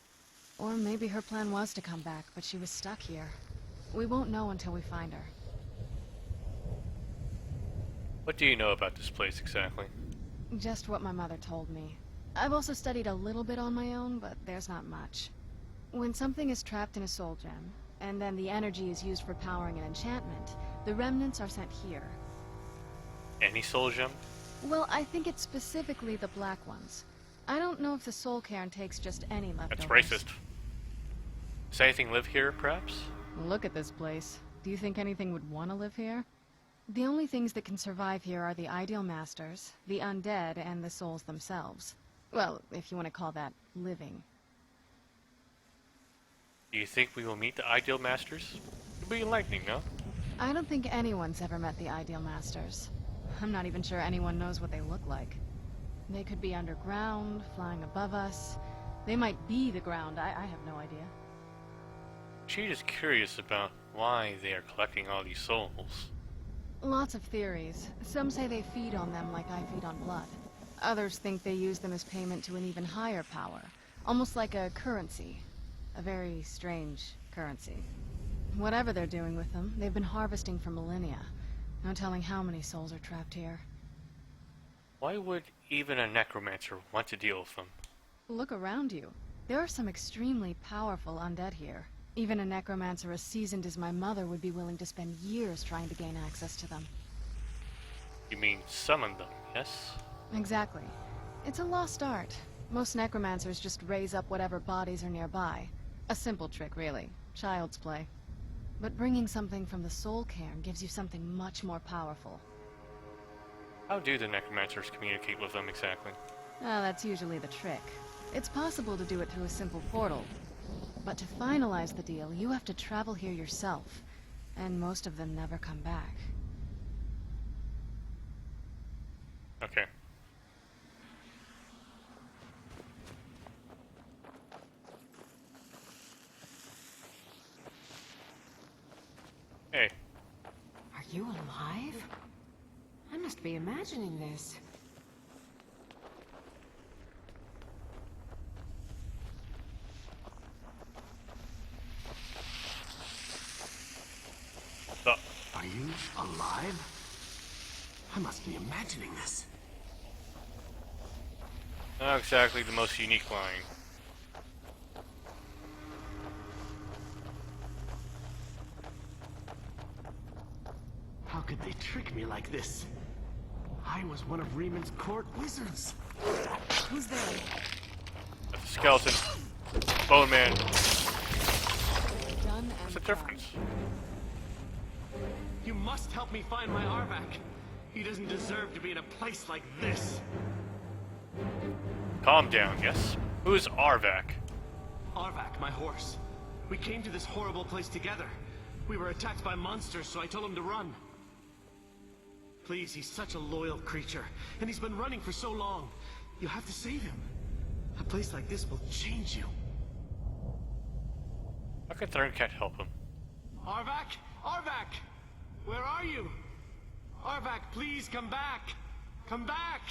Or maybe her plan was to come back, but she was stuck here. We won't know until we find her. What do you know about this place exactly? Just what my mother told me. I've also studied a little bit on my own, but there's not much. When something is trapped in a soul gem, and then the energy is used for powering an enchantment, the remnants are sent here. Any soul gem? Well, I think it's specifically the black ones. I don't know if the soul cairn takes just any leftovers. That's racist. Does anything live here, perhaps? Look at this place. Do you think anything would want to live here? The only things that can survive here are the Ideal Masters, the undead, and the souls themselves. Well, if you want to call that living. Do you think we will meet the Ideal Masters? It'll be enlightening, no? I don't think anyone's ever met the Ideal Masters. I'm not even sure anyone knows what they look like. They could be underground, flying above us. They might be the ground, I have no idea. She's just curious about why they are collecting all these souls. Lots of theories. Some say they feed on them like I feed on blood. Others think they use them as payment to an even higher power. Almost like a currency. A very strange currency. Whatever they're doing with them, they've been harvesting for millennia. No telling how many souls are trapped here. Why would even a necromancer want to deal with them? Look around you. There are some extremely powerful undead here. Even a necromancer as seasoned as my mother would be willing to spend years trying to gain access to them. You mean summon them, yes? Exactly. It's a lost art. Most necromancers just raise up whatever bodies are nearby. A simple trick, really. Child's play. But bringing something from the soul cairn gives you something much more powerful. How do the necromancers communicate with them exactly? That's usually the trick. It's possible to do it through a simple portal. But to finalize the deal, you have to travel here yourself. And most of them never come back. Okay. Hey. Are you alive? I must be imagining this. Are you alive? I must be imagining this. Not exactly the most unique line. How could they trick me like this? I was one of Reman's court wizards. Who's there? That's a skeleton. Bone man. Done and What's the done. difference? You must help me find my Arvak. He doesn't deserve to be in a place like this. Calm down, yes? Who is Arvak? Arvak, my horse. We came to this horrible place together. We were attacked by monsters, so I told him to run. Please, he's such a loyal creature, and he's been running for so long. You have to save him. A place like this will change you. How can Thorncat help him? Arvak? Arvak! Where are you? Arvak, please come back! Come back!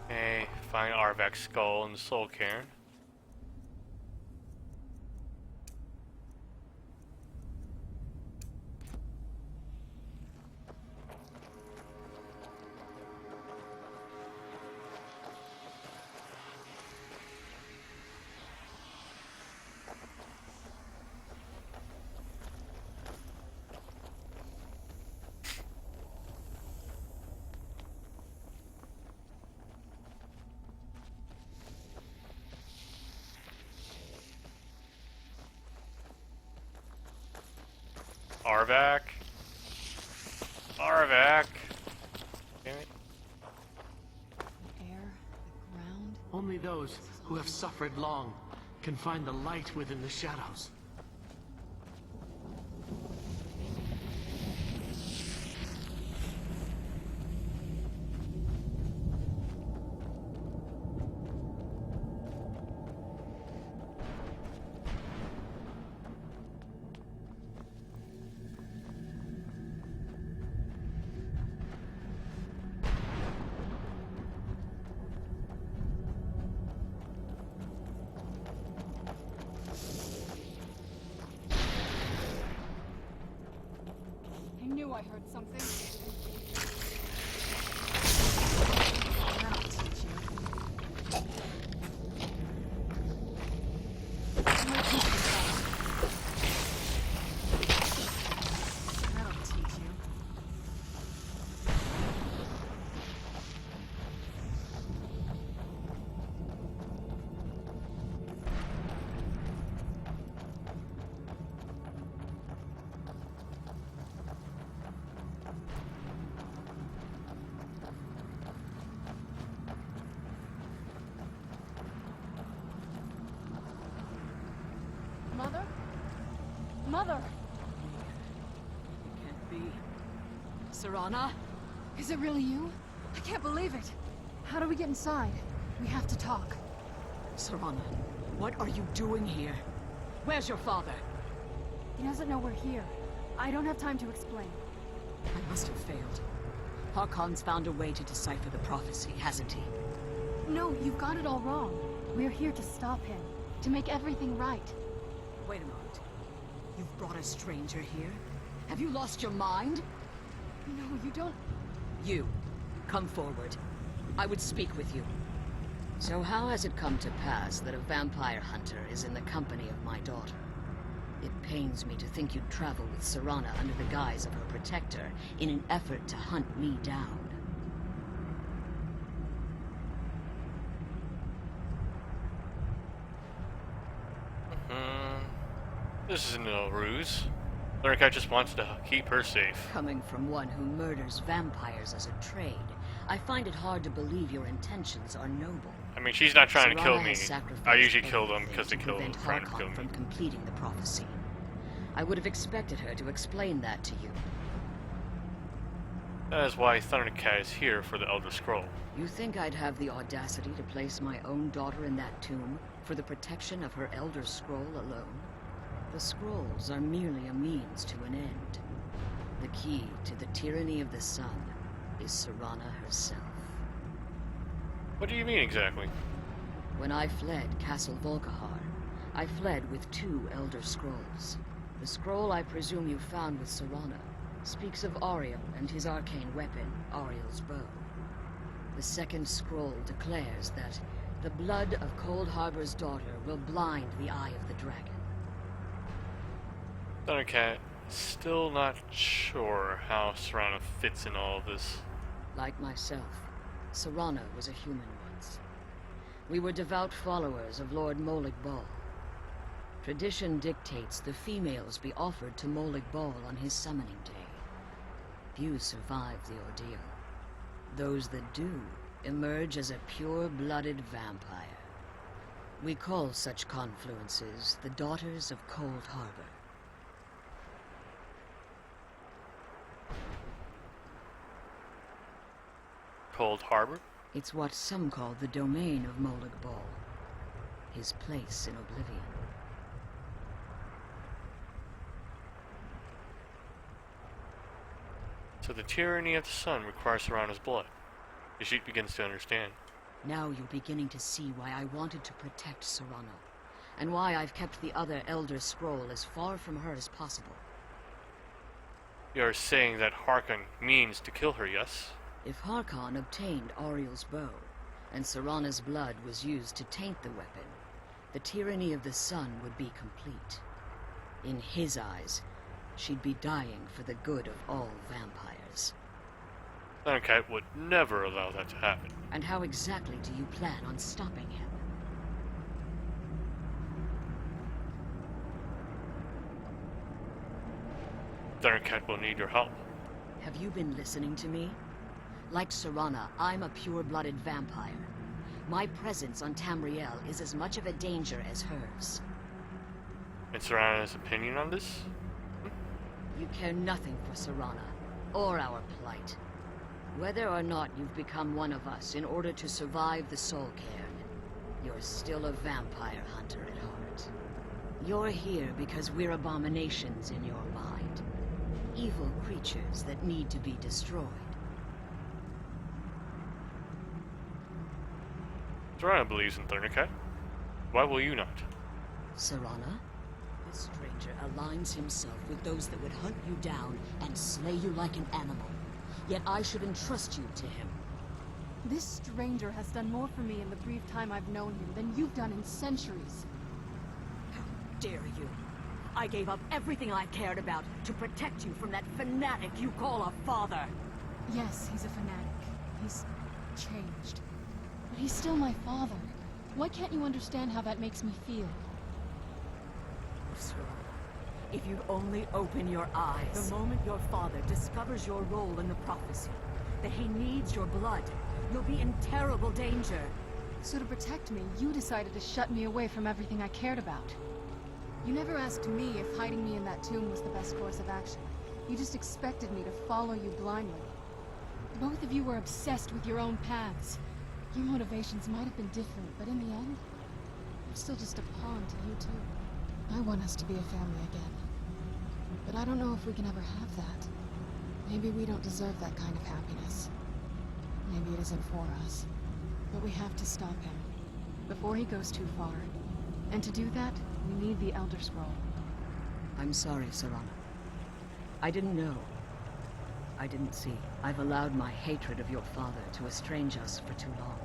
Okay, find Arvak's skull in the Soul Cairn. Arvak. Arvak. Damn it. Air, the ground. Only those who have suffered long can find the light within the shadows. I heard something. That'll teach you. That'll teach you. Mother? Mother! Can't be. Serana? Is it really you? I can't believe it. How do we get inside? We have to talk. Serana, what are you doing here? Where's your father? He doesn't know we're here. I don't have time to explain. I must have failed. Harkon's found a way to decipher the prophecy, hasn't he? No, you've got it all wrong. We're here to stop him. To make everything right. Wait a moment. You've brought a stranger here? Have you lost your mind? No, you don't... You, come forward. I would speak with you. So how has it come to pass that a vampire hunter is in the company of my daughter? It pains me to think you'd travel with Serana under the guise of her protector in an effort to hunt me down. This isn't no ruse. Lurkai just wants to keep her safe. Coming from one who murders vampires as a trade, I find it hard to believe your intentions are noble. I mean, she's not trying to kill Serana me. has sacrificed I usually kill them everything because they to kill them prevent trying to kill Harkon me. from completing the prophecy. I would have expected her to explain that to you. That is why Thundercat is here for the Elder Scroll. You think I'd have the audacity to place my own daughter in that tomb for the protection of her Elder Scroll alone? The scrolls are merely a means to an end. The key to the tyranny of the sun is Serana herself. What do you mean exactly? When I fled Castle Volkihar, I fled with 2 Elder Scrolls. The scroll I presume you found with Serana speaks of Ariel and his arcane weapon, Ariel's bow. The second scroll declares that the blood of Cold Harbor's daughter will blind the eye of the dragon. Thundercat is still not sure how Serana fits in all of this. Like myself, Serana was a human once. We were devout followers of Lord Molig Bal. Tradition dictates the females be offered to Molig Bal on his summoning day. Few survive the ordeal. Those that do emerge as a pure-blooded vampire. We call such confluences the Daughters of Cold Harbor. Cold Harbor? It's what some call the domain of Molig Bal. His place in oblivion. So the tyranny of the sun requires Serana's blood. Ishit begins to understand. Now you're beginning to see why I wanted to protect Serana, and why I've kept the other Elder Scroll as far from her as possible. You're saying that Harkon means to kill her, yes? If Harkon obtained Ariel's bow, and Serana's blood was used to taint the weapon, the tyranny of the sun would be complete. In his eyes, she'd be dying for the good of all vampires. Thundercat would never allow that to happen. And how exactly do you plan on stopping him? Thundercat will need your help. Have you been listening to me? Like Serana, I'm a pure-blooded vampire. My presence on Tamriel is as much of a danger as hers. And Serana's opinion on this? You care nothing for Serana, or our plight. Whether or not you've become one of us in order to survive the Soul Cairn, you're still a vampire hunter at heart. You're here because we're abominations in your mind. Evil creatures that need to be destroyed. Serana believes in Thundercat. Why will you not? Serana? This stranger aligns himself with those that would hunt you down and slay you like an animal. Yet I should entrust you to him. This stranger has done more for me in the brief time I've known him than you've done in centuries. How dare you? I gave up everything I cared about to protect you from that fanatic you call a father. Yes, he's a fanatic. He's changed. But he's still my father. Why can't you understand how that makes me feel? Serana, if you'd only open your eyes. The moment your father discovers your role in the prophecy, that he needs your blood, you'll be in terrible danger. So to protect me, you decided to shut me away from everything I cared about. You never asked me if hiding me in that tomb was the best course of action. You just expected me to follow you blindly. Both of you were obsessed with your own paths. Your motivations might have been different, but in the end, I'm still just a pawn to you two. I want us to be a family again. But I don't know if we can ever have that. Maybe we don't deserve that kind of happiness. Maybe it isn't for us. But we have to stop him, before he goes too far. And to do that, we need the Elder Scroll. I'm sorry, Serana. I didn't know. I didn't see. I've allowed my hatred of your father to estrange us for too long.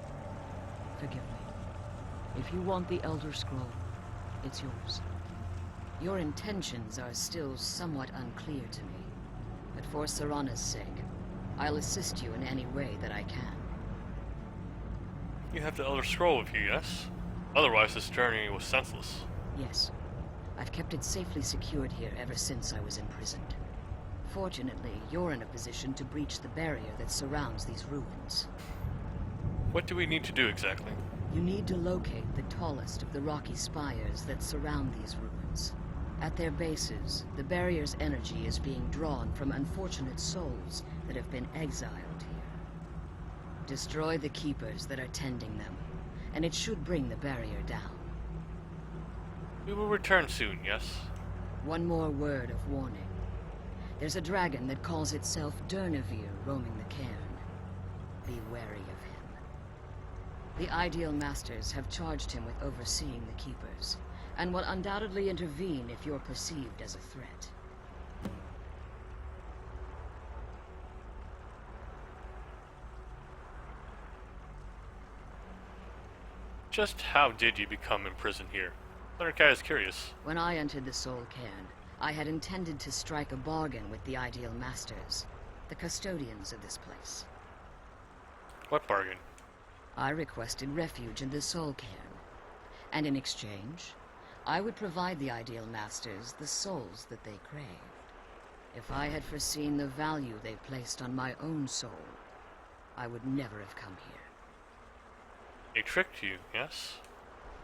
Forgive me. If you want the Elder Scroll, it's yours. Your intentions are still somewhat unclear to me, but for Serana's sake, I'll assist you in any way that I can. You have the Elder Scroll with you, yes? Otherwise, this journey was senseless. Yes. I've kept it safely secured here ever since I was imprisoned. Fortunately, you're in a position to breach the barrier that surrounds these ruins. What do we need to do exactly? You need to locate the tallest of the rocky spires that surround these ruins. At their bases, the barrier's energy is being drawn from unfortunate souls that have been exiled here. Destroy the keepers that are tending them, and it should bring the barrier down. We will return soon, yes? One more word of warning. There's a dragon that calls itself Durnevere roaming the cairn. Be wary of him. The Ideal Masters have charged him with overseeing the keepers, and will undoubtedly intervene if you're perceived as a threat. Just how did you become imprisoned here? Thundercat is curious. When I entered the Soul Cairn, I had intended to strike a bargain with the Ideal Masters, the custodians of this place. What bargain? I requested refuge in the Soul Cairn, and in exchange, I would provide the Ideal Masters the souls that they craved. If I had foreseen the value they placed on my own soul, I would never have come here. They tricked you, yes?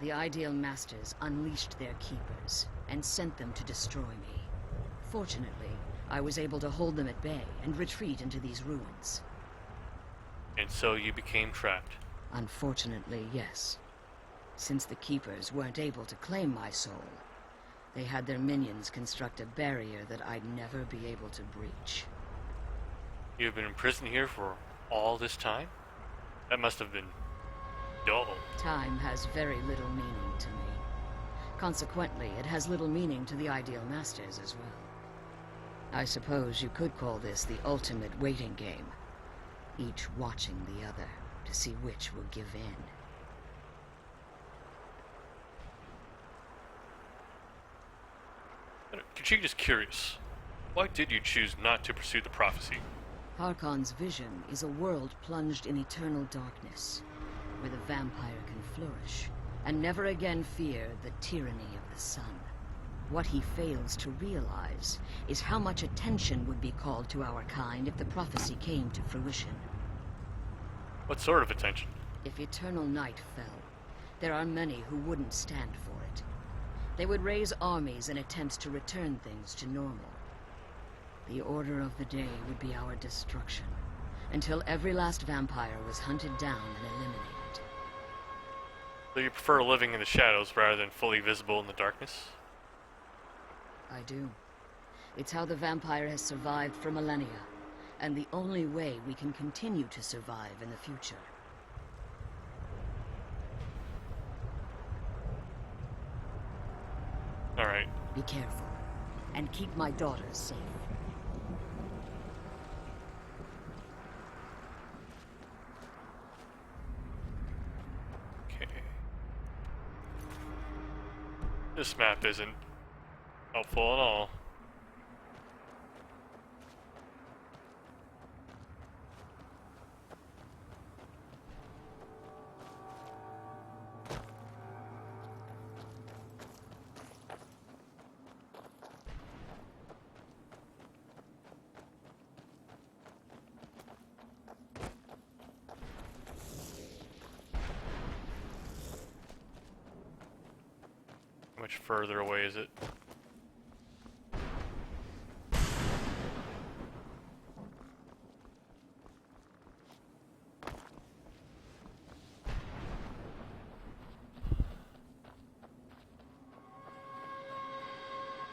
The Ideal Masters unleashed their keepers and sent them to destroy me. Fortunately, I was able to hold them at bay and retreat into these ruins. And so you became trapped? Unfortunately, yes. Since the keepers weren't able to claim my soul, they had their minions construct a barrier that I'd never be able to breach. You've been imprisoned here for all this time? That must have been dull. Time has very little meaning to me. Consequently, it has little meaning to the Ideal Masters as well. I suppose you could call this the ultimate waiting game, each watching the other to see which will give in. Kachika's just curious. Why did you choose not to pursue the prophecy? Harkon's vision is a world plunged in eternal darkness, where the vampire can flourish, and never again fear the tyranny of the sun. What he fails to realize is how much attention would be called to our kind if the prophecy came to fruition. What sort of attention? If eternal night fell, there are many who wouldn't stand for it. They would raise armies in attempts to return things to normal. The order of the day would be our destruction, until every last vampire was hunted down and eliminated. So you prefer living in the shadows rather than fully visible in the darkness? I do. It's how the vampire has survived for millennia, and the only way we can continue to survive in the future. Alright, Be careful, and keep my daughters safe. Okay. This map isn't helpful at all. How much further away is it?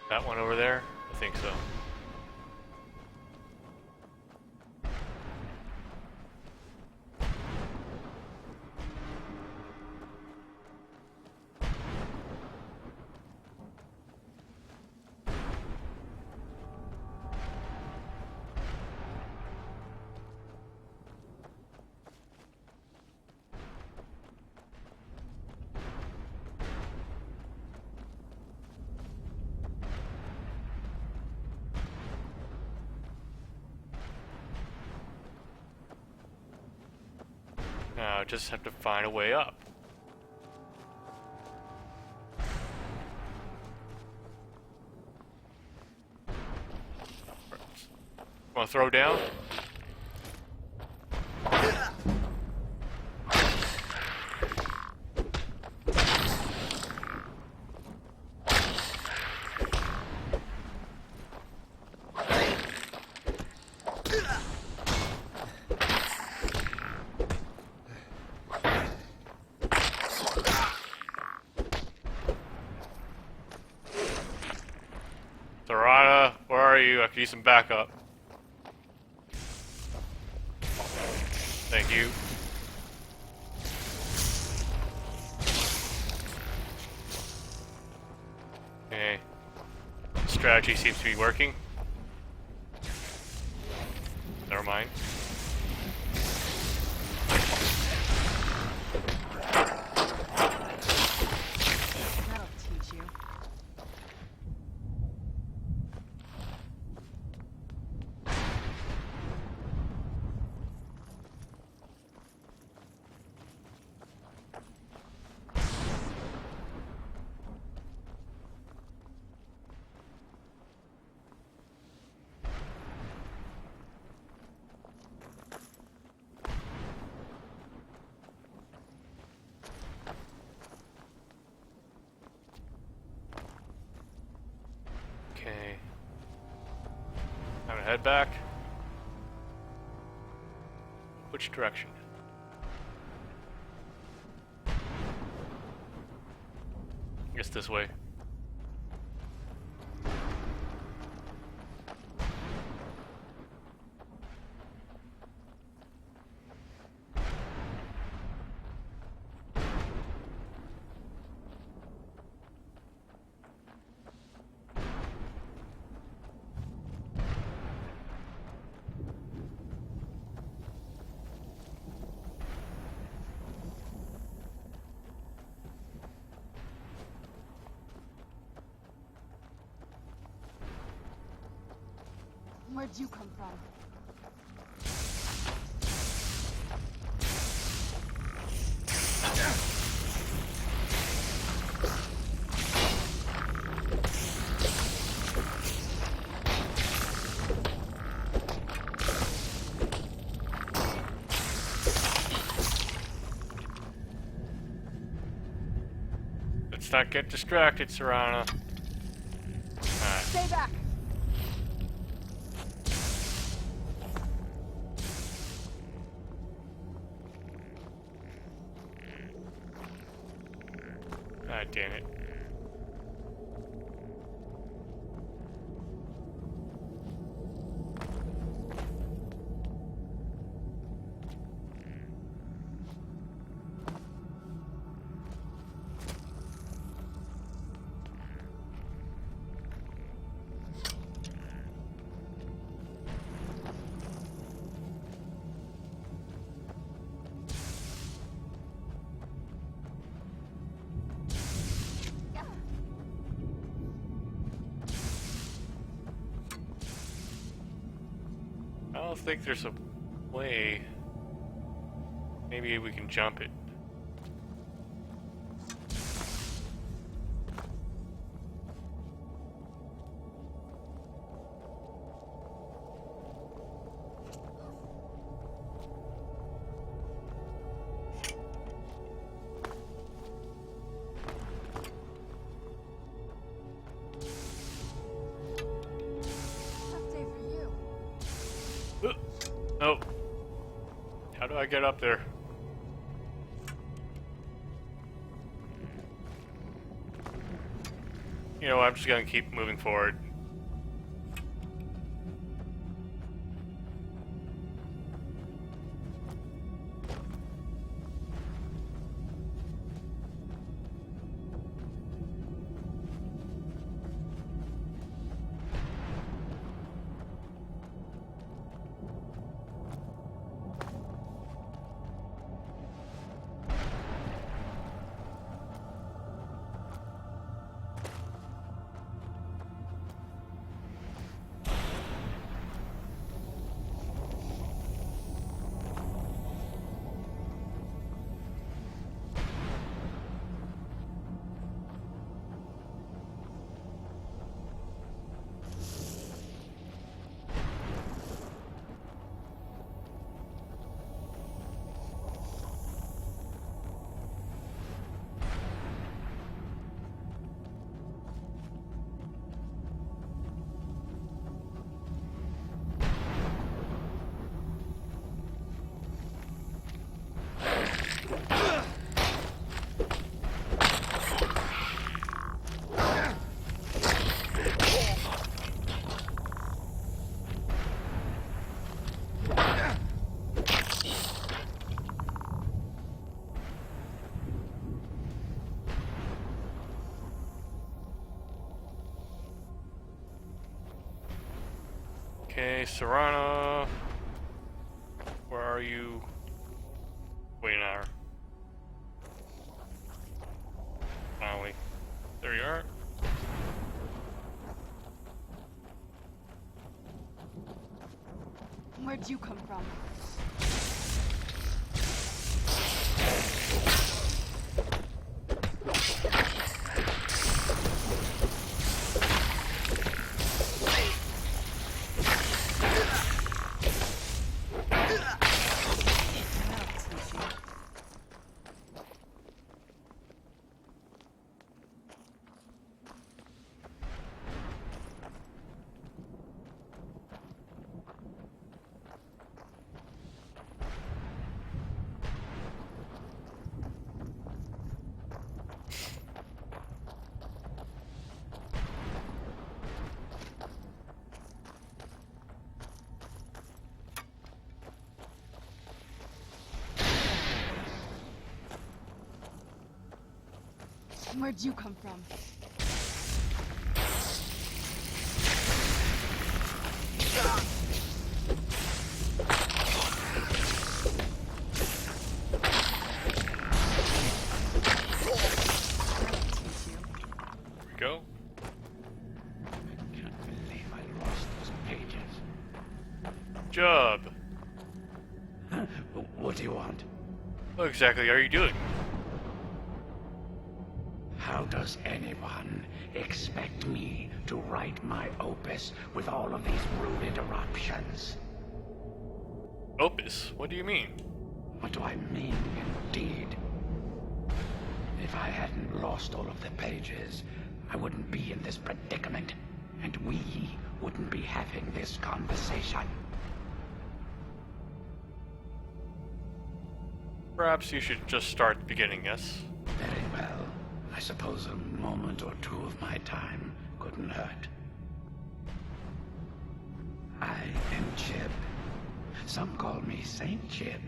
That one over there? I think so. Now I just have to find a way up. Want to throw down? Sarada, where are you? I could use some backup. Thank you. Okay. Strategy seems to be working. Never mind. That'll teach you. Okay. I'm gonna head back. Which direction? I guess this way. Where'd you come from? Let's not get distracted, Serana. Alright. Stay back! God damn it. don't think there's a way. Maybe we can jump it. Nope. How do I get up there? You know, I'm just gonna keep moving forward. Okay, Serrano. Where are you? Wait an hour. Finally. There you are. Where'd you come from? Where'd you come from? Here we go. I can't believe I lost those pages. Job. What do you want? What exactly are you doing? How does anyone expect me to write my opus with all of these rude interruptions? Opus? What do you mean? What do I mean, indeed? If I hadn't lost all of the pages, I wouldn't be in this predicament, and we wouldn't be having this conversation. Perhaps you should just start at the beginning, yes? Very well. I suppose a moment or two of my time couldn't hurt. I am Jib. Some call me Saint Jib.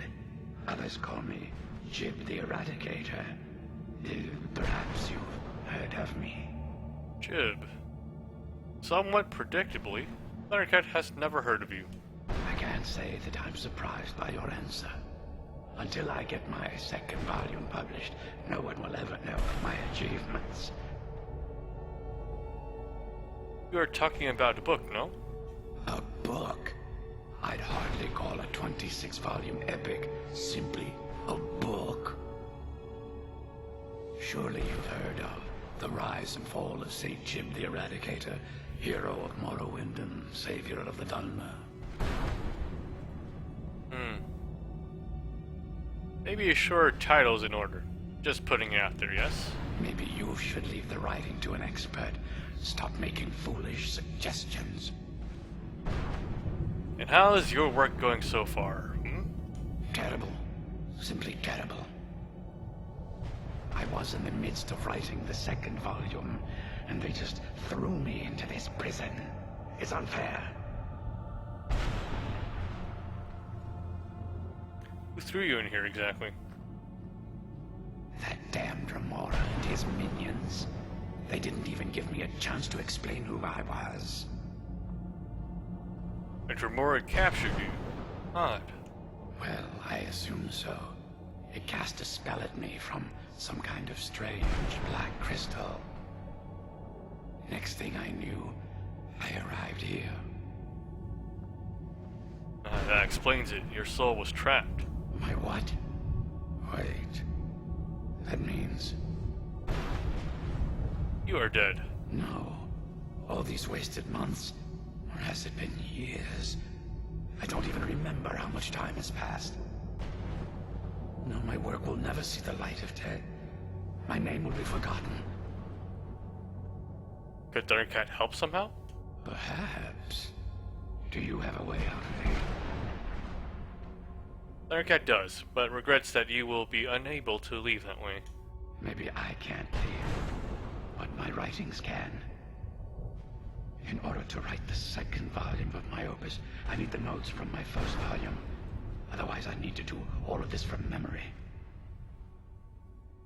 Others call me Jib the Eradicator. Perhaps you've heard of me. Jib. Somewhat predictably, Thundercat has never heard of you. I can't say that I'm surprised by your answer. Until I get my second volume published, no one will ever know of my achievements. You are talking about a book, no? A book? I'd hardly call a 26-volume epic simply a book. Surely you've heard of the rise and fall of St. Jib the Eradicator, hero of Morrowind and savior of the Dhalma. Maybe a short title's in order. Just putting it out there, yes? Maybe you should leave the writing to an expert. Stop making foolish suggestions. And how is your work going so far? Terrible. Simply terrible. I was in the midst of writing the second volume, and they just threw me into this prison. It's unfair. Who threw you in here exactly? That damned Remora and his minions. They didn't even give me a chance to explain who I was. And Remora captured you. Odd. Well, I assume so. It cast a spell at me from some kind of strange black crystal. Next thing I knew, I arrived here. That explains it. Your soul was trapped. My what? Wait. That means... You are dead. No. All these wasted months. Or has it been years? I don't even remember how much time has passed. No, my work will never see the light of day. My name will be forgotten. Could Thundercat help somehow? Perhaps. Do you have a way out of here? Thundercat does, but regrets that you will be unable to leave that way. Maybe I can't leave, but my writings can. In order to write the second volume of my opus, I need the notes from my first volume. Otherwise, I need to do all of this from memory.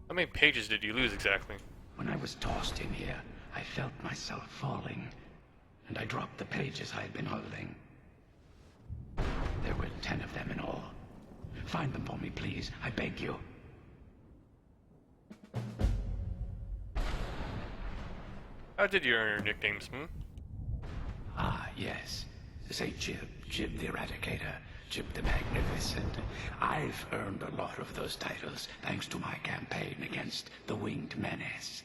How many pages did you lose exactly? When I was tossed in here, I felt myself falling, and I dropped the pages I had been holding. There were 10 of them in all. Find them for me, please. I beg you. How did you earn your nicknames, Ah, yes. St. Jib, Jib the Eradicator, Jib the Magnificent. I've earned a lot of those titles thanks to my campaign against the Winged Menace.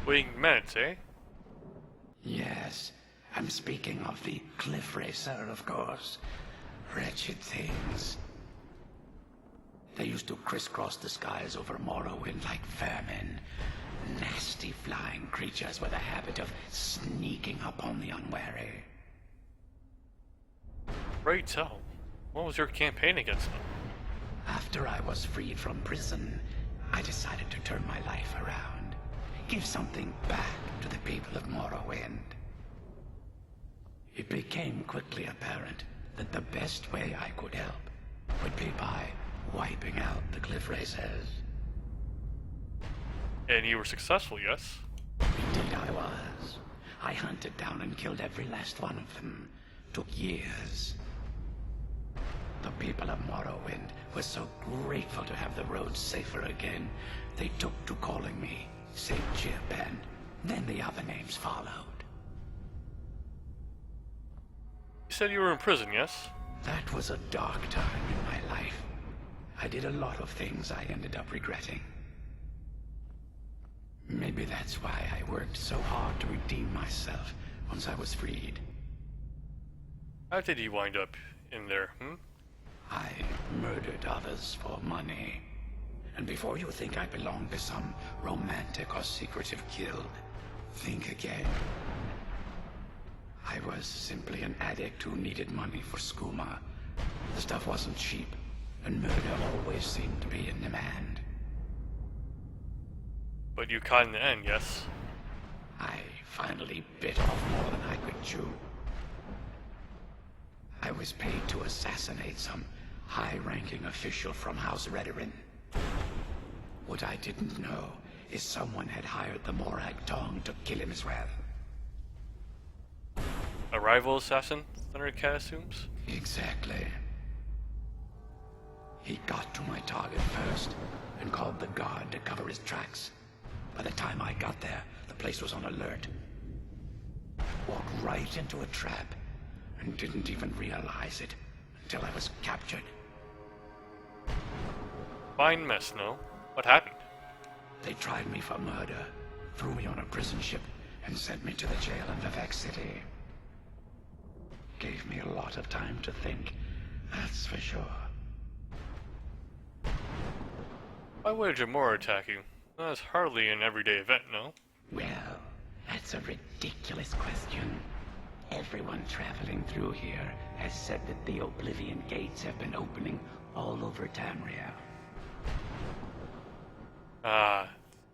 Winged Menace, eh? Yes, I'm speaking of the Cliff Racer, of course. Wretched things. They used to crisscross the skies over Morrowind like vermin. Nasty flying creatures with a habit of sneaking up on the unwary. Pray tell, what was your campaign against them? After I was freed from prison, I decided to turn my life around. Give something back to the people of Morrowind. It became quickly apparent that the best way I could help would be by wiping out the Cliff Racers. And you were successful, yes? Indeed I was. I hunted down and killed every last one of them. Took years. The people of Morrowind were so grateful to have the roads safer again, they took to calling me St. Jib, and then the other names followed. You said you were in prison, yes? That was a dark time in my life. I did a lot of things I ended up regretting. Maybe that's why I worked so hard to redeem myself once I was freed. How did you wind up in there, I murdered others for money. And before you think I belong to some romantic or secretive guild, think again. I was simply an addict who needed money for skooma. The stuff wasn't cheap, and murder always seemed to be in demand. But you caught in the end, yes? I finally bit off more than I could chew. I was paid to assassinate some high-ranking official from House Redorin. What I didn't know is someone had hired the Morag Tong to kill him as well. A rival assassin, Thundercat assumes? Exactly. He got to my target first, and called the guard to cover his tracks. By the time I got there, the place was on alert. Walked right into a trap, and didn't even realize it until I was captured. Fine mess, no? What happened? They tried me for murder, threw me on a prison ship, and sent me to the jail in Vivek City. Gave me a lot of time to think, that's for sure. Why would a Jamora attack you? That's hardly an everyday event, no? Well, that's a ridiculous question. Everyone traveling through here has said that the Oblivion Gates have been opening all over Tamriel.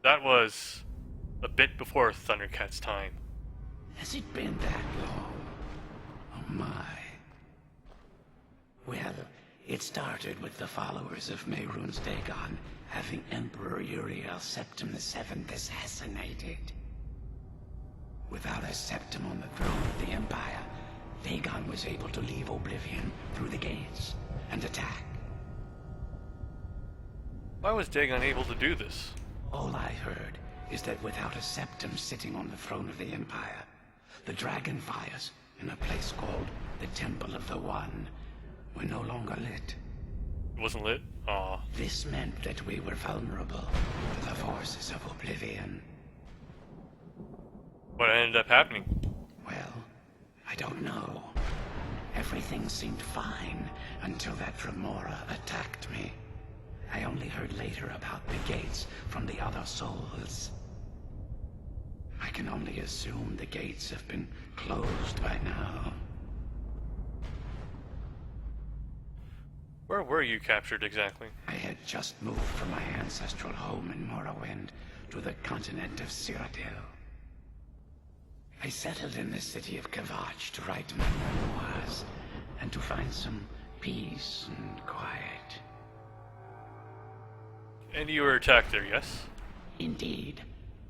That was a bit before Thundercat's time. Has it been that long? Oh my. Well, it started with the followers of Mehrunes Dagon having Emperor Uriel Septim VII assassinated. Without a Septim on the throne of the Empire, Dagon was able to leave Oblivion through the gates and attack. Why was Dagon able to do this? All I heard is that without a Septim sitting on the throne of the Empire, the dragon fires in a place called the Temple of the One were no longer lit. It wasn't lit? Aw. This meant that we were vulnerable to the forces of Oblivion. What ended up happening? Well, I don't know. Everything seemed fine until that Dremora attacked me. I only heard later about the gates from the other souls. I can only assume the gates have been closed by now. Where were you captured exactly? I had just moved from my ancestral home in Morrowind to the continent of Cyrodiil. I settled in the city of Kavach to write my memoirs and to find some peace and quiet. And you were attacked there, yes? Indeed.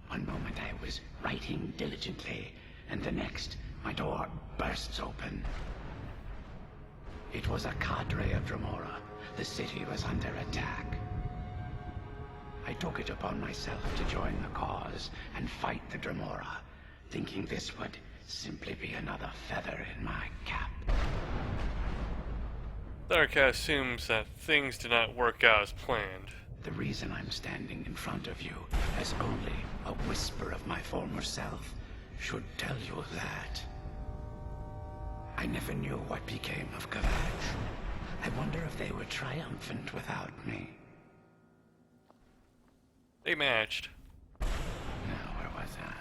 One moment I was writing diligently, and the next, my door bursts open. It was a cadre of Dremora. The city was under attack. I took it upon myself to join the cause and fight the Dremora, thinking this would simply be another feather in my cap. Thundercat assumes that things did not work out as planned. The reason I'm standing in front of you as only a whisper of my former self should tell you that. I never knew what became of Kavach. I wonder if they were triumphant without me. They matched. Now, where was I?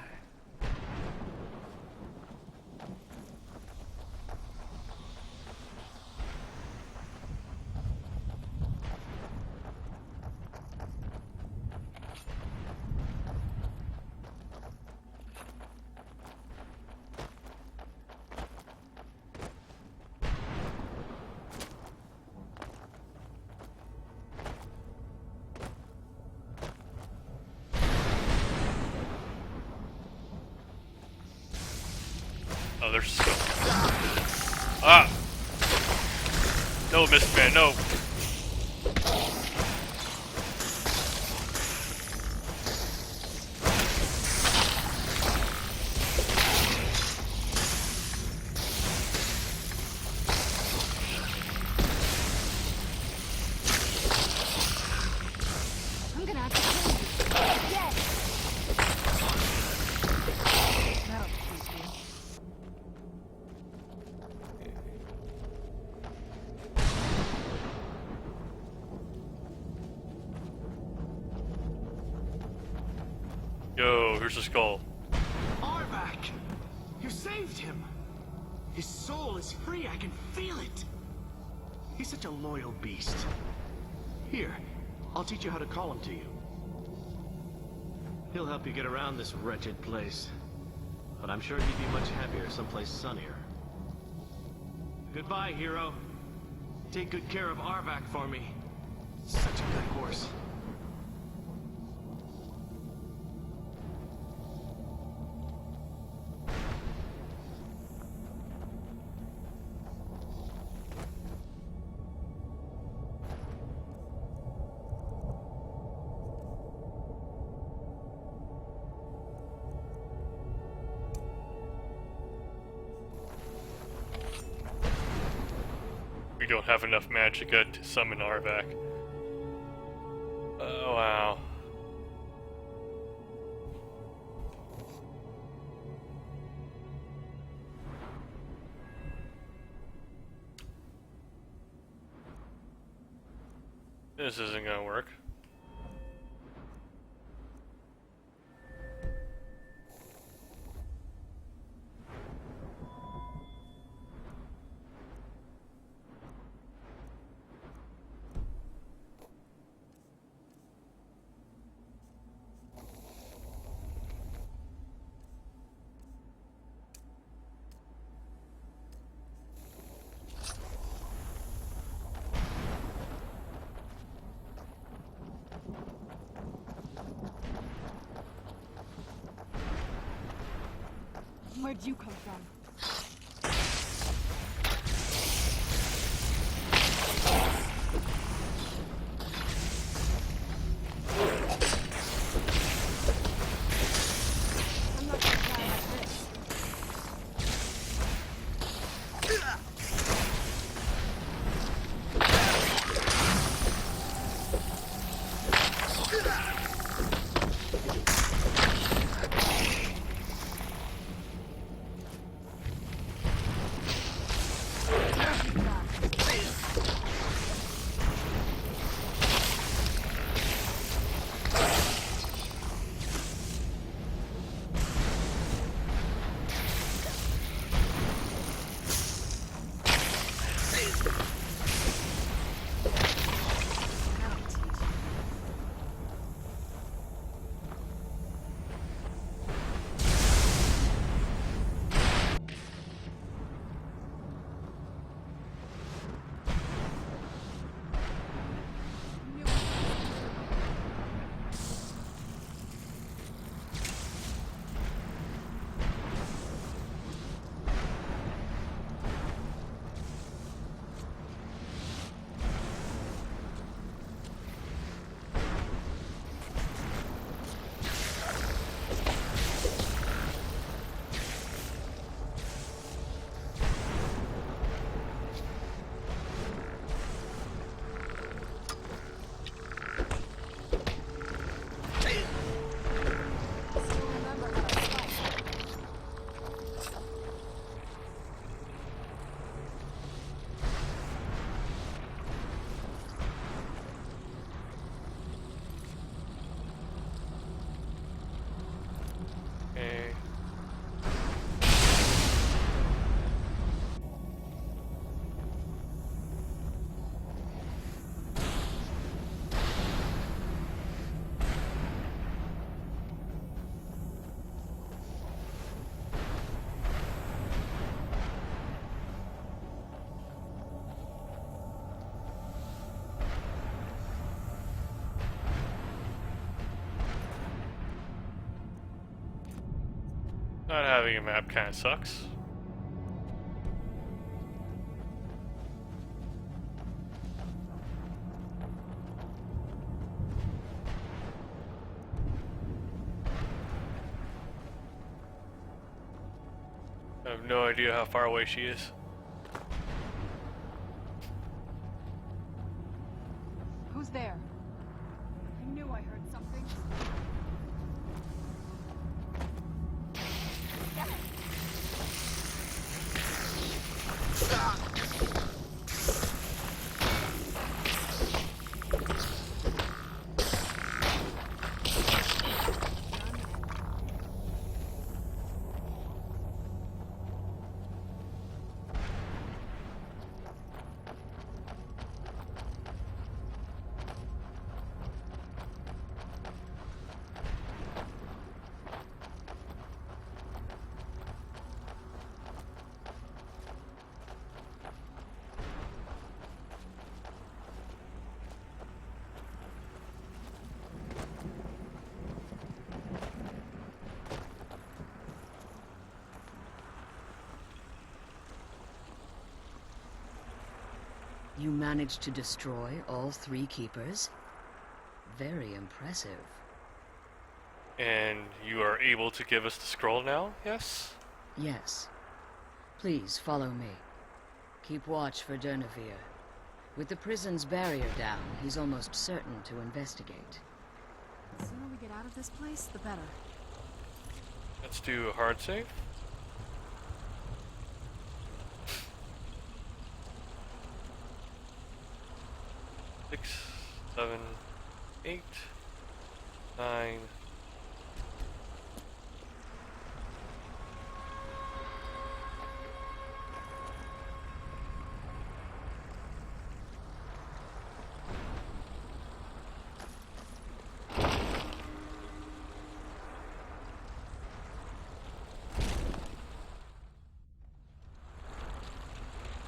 Oh, there's still. Ah! No, Mist Man, no! I'm gonna have to kill you. Yes! That'll please you. Yo, here's the skull. Arvak! You saved him! His soul is free, I can feel it! He's such a loyal beast. Here, I'll teach you how to call him to you. He'll help you get around this wretched place. But I'm sure he'd be much happier someplace sunnier. Goodbye, hero. Take good care of Arvak for me. Such a good horse. don't have enough magicka to summon Arvak. Oh, wow. This isn't gonna work. Where'd you come from? I'm not gonna die like this. Okay. Not having a map kind of sucks. I have no idea how far away she is. Who's there? I knew I heard something. You managed to destroy all 3 keepers? Very impressive. And you are able to give us the scroll now, yes? Yes. Please follow me. Keep watch for Durnevere. With the prison's barrier down, he's almost certain to investigate. The sooner we get out of this place, the better. Let's do a hard save. Six, 7, 8, 9.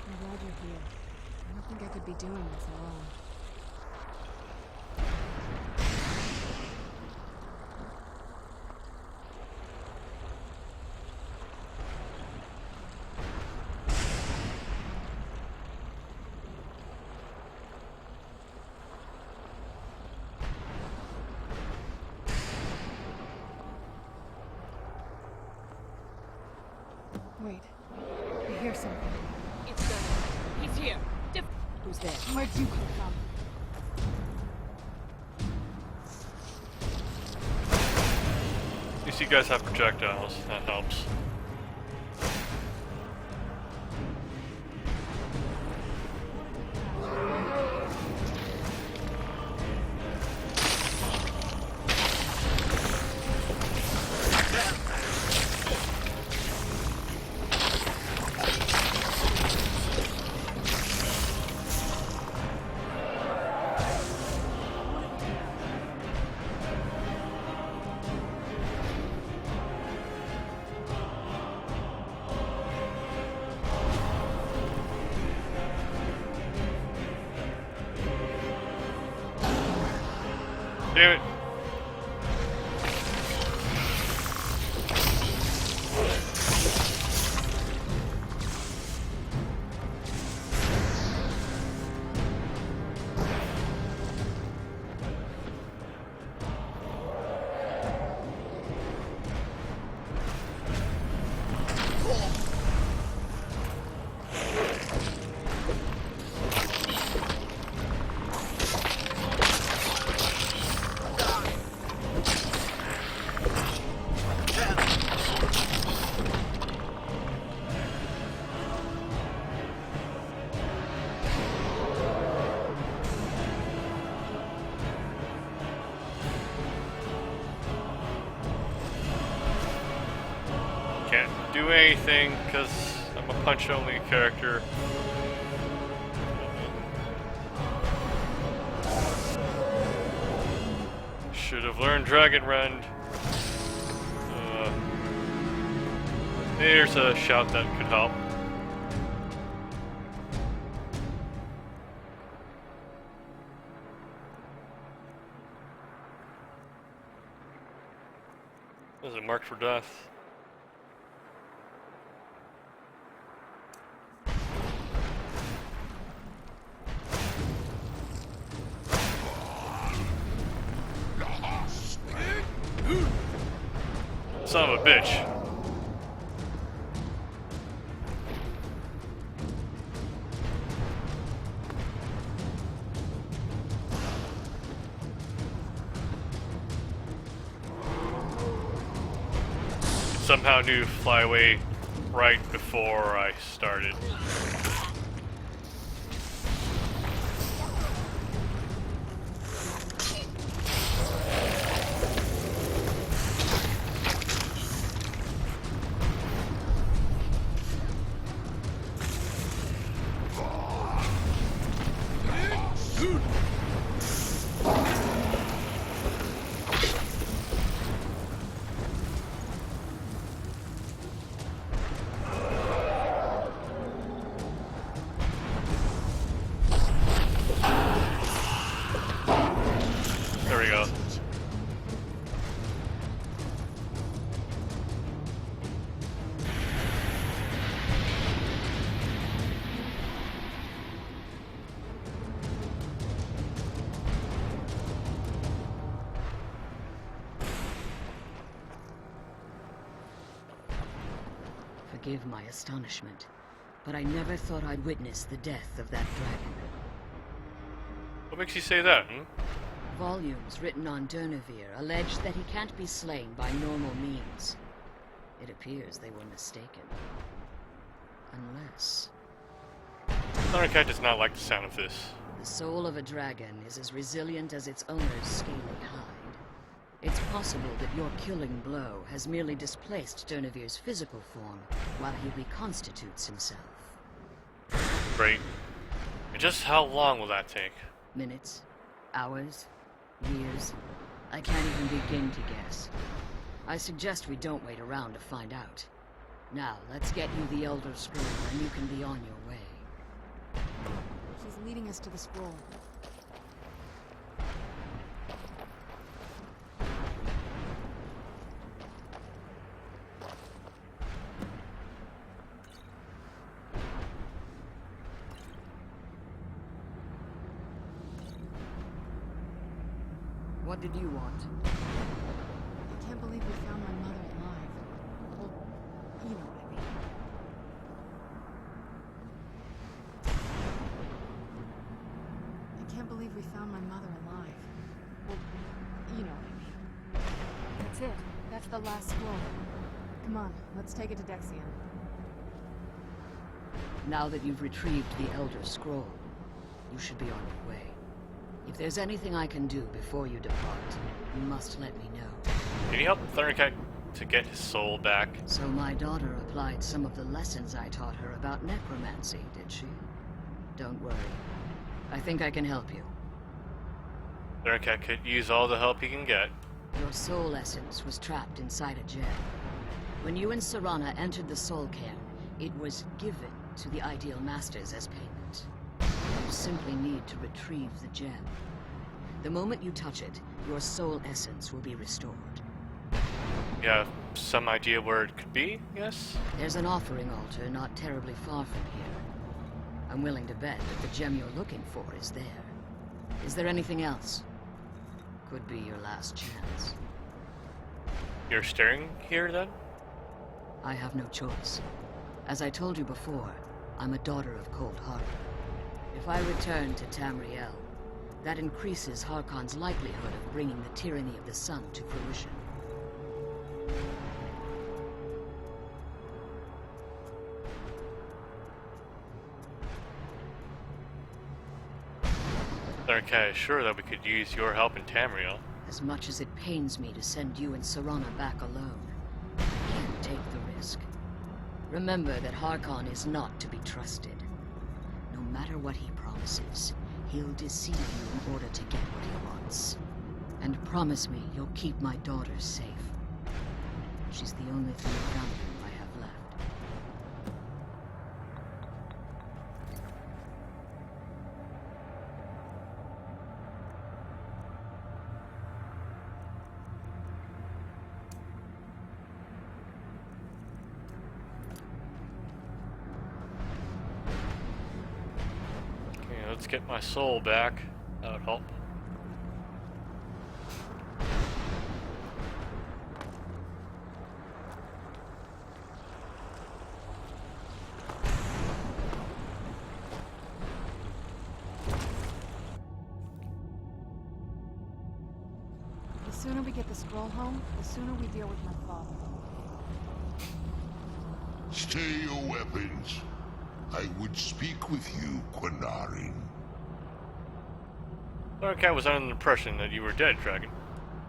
I'm glad you're here. I don't think I could be doing this alone. Wait. I hear something. It's good. He's here. Who's there? Where'd you come from? At least you guys have projectiles. That helps. Damn it. Can't do anything because I'm a punch-only character. Should have learned Dragon Rend. There's a shout that could help. This is a mark for death. Son of a bitch. Somehow knew fly away right before I started. There we go. Forgive my astonishment, but I never thought I'd witness the death of that dragon. What makes you say that, Volumes written on Durnevere allege that he can't be slain by normal means. It appears they were mistaken. Unless... Thundercat does not like the sound of this. The soul of a dragon is as resilient as its owner's scaly hide. It's possible that your killing blow has merely displaced Durnevere's physical form while he reconstitutes himself. Great. And just how long will that take? Minutes? Hours? Years? I can't even begin to guess. I suggest we don't wait around to find out. Now, let's get you the Elder Scroll and you can be on your way. She's leading us to the scroll. What did you want? I can't believe we found my mother alive. Well, you know what I mean. I can't believe we found my mother alive. Well, you know what I mean. That's it. That's the last scroll. Come on, let's take it to Dexion. Now that you've retrieved the Elder Scroll, you should be on your way. If there's anything I can do before you depart, you must let me know. Can you help Thundercat to get his soul back? So my daughter applied some of the lessons I taught her about necromancy, did she? Don't worry. I think I can help you. Thundercat could use all the help he can get. Your soul essence was trapped inside a gem. When you and Serana entered the soul cairn, it was given to the Ideal Masters as payment. You simply need to retrieve the gem. The moment you touch it, your soul essence will be restored. You have some idea where it could be, yes? There's an offering altar not terribly far from here. I'm willing to bet that the gem you're looking for is there. Is there anything else? Could be your last chance. You're staying here, then? I have no choice. As I told you before, I'm a daughter of Cold Harbor. If I return to Tamriel, that increases Harkon's likelihood of bringing the tyranny of the sun to fruition. Thundercat is sure that we could use your help in Tamriel. As much as it pains me to send you and Serana back alone, I can't take the risk. Remember that Harkon is not to be trusted. No matter what he promises, he'll deceive you in order to get what he wants. And promise me you'll keep my daughter safe. She's the only thing of value I have left. Okay, let's get my soul back. That would help. The sooner we get the scroll home, the sooner we deal with my father. Stay your weapons. I would speak with you, Quinarin. Thundercat was under the impression that you were dead, Dragon.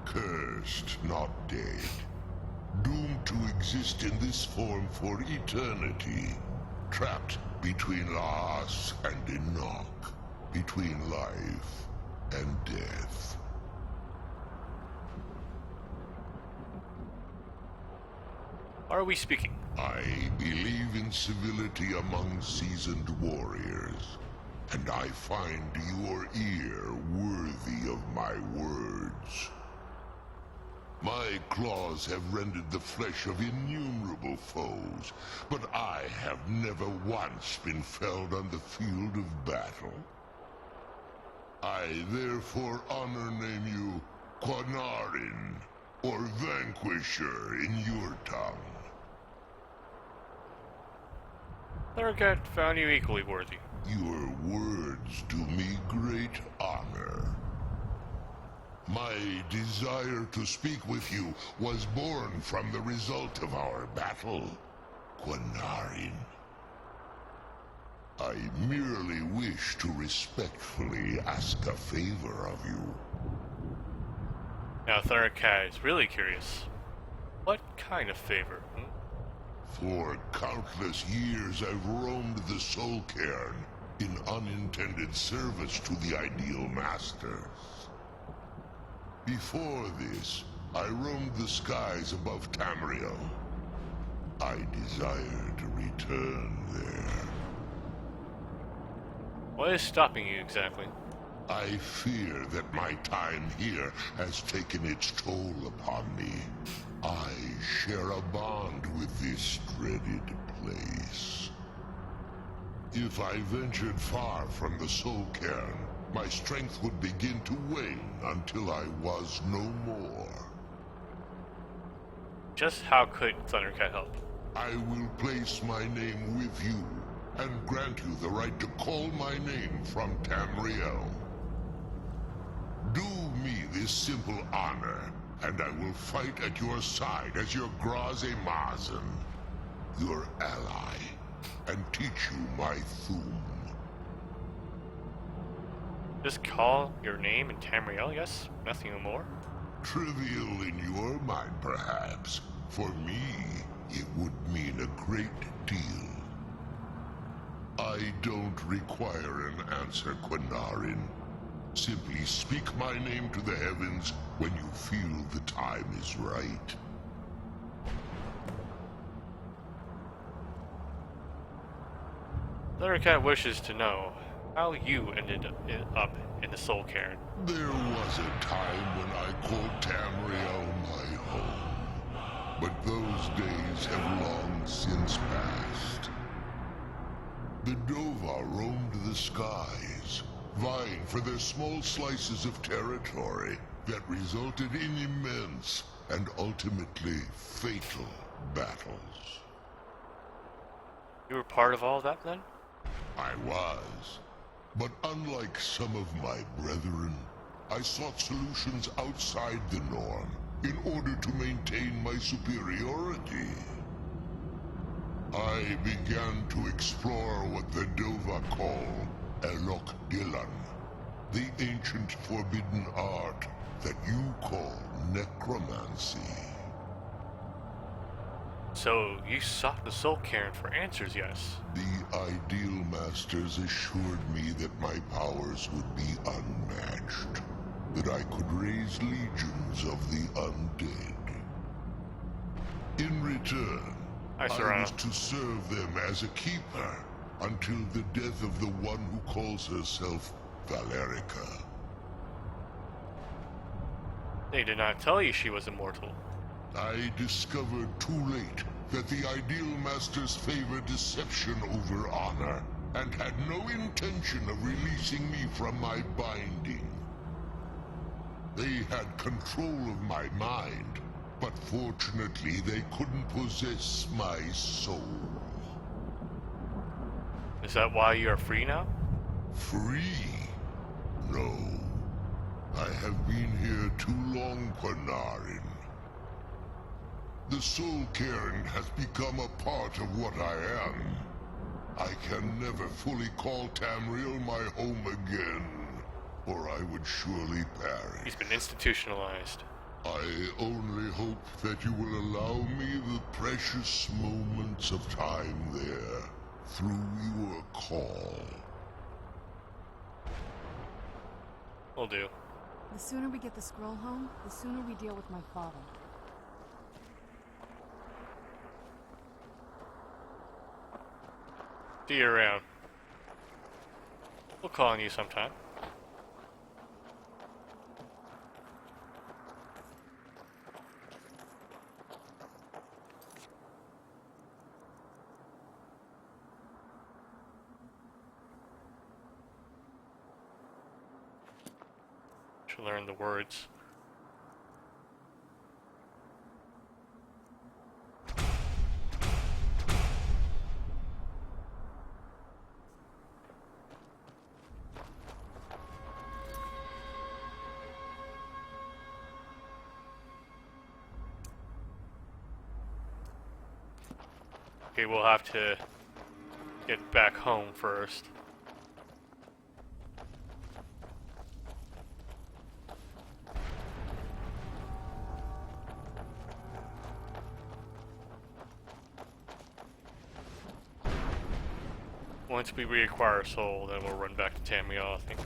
Cursed, not dead. Doomed to exist in this form for eternity. Trapped between Laas and Enoch. Between life and death. Are we speaking? I believe in civility among seasoned warriors, and I find your ear worthy of my words. My claws have rended the flesh of innumerable foes, but I have never once been felled on the field of battle. I therefore honor name you Quinarin, or Vanquisher in your tongue. Thundercat found you equally worthy. Your words do me great honor. My desire to speak with you was born from the result of our battle, Quinarin. I merely wish to respectfully ask a favor of you. Now Thundercat is really curious. What kind of favor? For countless years I've roamed the Soul Cairn in unintended service to the Ideal Masters. Before this, I roamed the skies above Tamriel. I desire to return there. What is stopping you exactly? I fear that my time here has taken its toll upon me. I share a bond with this dreaded place. If I ventured far from the Soul Cairn, my strength would begin to wane until I was no more. Just how could Thundercat help? I will place my name with you and grant you the right to call my name from Tamriel. Do me this simple honor, and I will fight at your side as your Graze Mazen, your ally, and teach you my Thum. Just call your name in Tamriel, yes? Nothing more? Trivial in your mind, perhaps. For me, it would mean a great deal. I don't require an answer, Quinarin. Simply speak my name to the heavens when you feel the time is right. Thundercat wishes to know how you ended up in the Soul Cairn. There was a time when I called Tamriel my home, but those days have long since passed. The Dova roamed the skies, vying for their small slices of territory that resulted in immense and ultimately fatal battles. You were part of all that then? I was. But unlike some of my brethren, I sought solutions outside the norm in order to maintain my superiority. I began to explore what the Dova call Elok Dilan, the ancient forbidden art that you call necromancy. So, you sought the Soul Cairn for answers, yes? The Ideal Masters assured me that my powers would be unmatched, that I could raise legions of the undead. In return, I was to serve them as a keeper until the death of the one who calls herself Valerica. They did not tell you she was immortal. I discovered too late that the Ideal Masters favor deception over honor, and had no intention of releasing me from my binding. They had control of my mind, but fortunately they couldn't possess my soul. Is that why you are free now? Free? No. I have been here too long, Quinarin. The Soul Cairn has become a part of what I am. I can never fully call Tamriel my home again, or I would surely perish. He's been institutionalized. I only hope that you will allow me the precious moments of time there, through your call. Will do. The sooner we get the scroll home, the sooner we deal with my father. See you around. We'll call on you sometime. To learn the words. Okay, we'll have to get back home first. Once we reacquire a soul, then we'll run back to Tamriel, I think.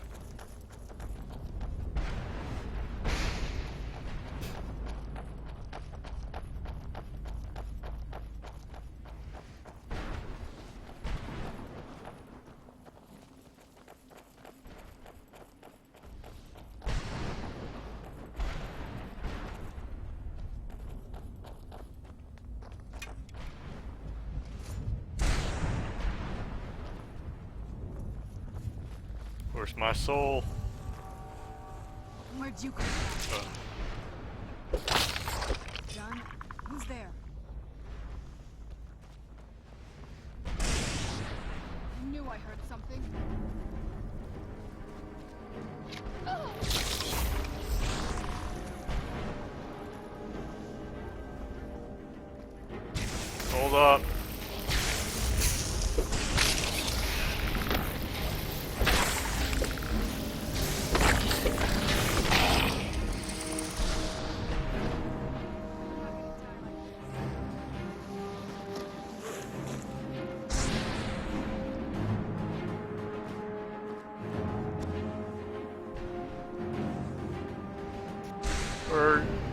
Where's my soul? Where'd you come from? John, who's there? I knew I heard something. Hold up.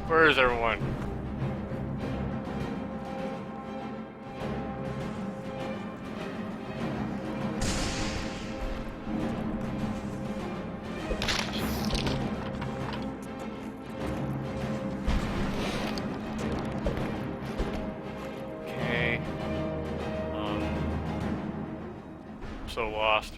Where is everyone? Okay. So lost.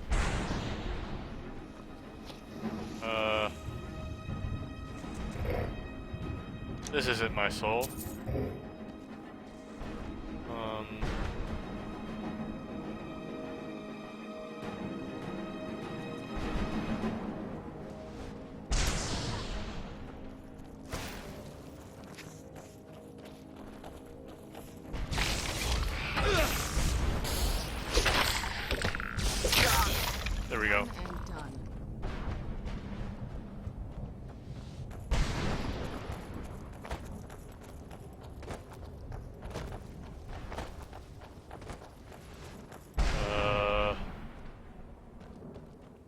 This isn't my soul. There we go.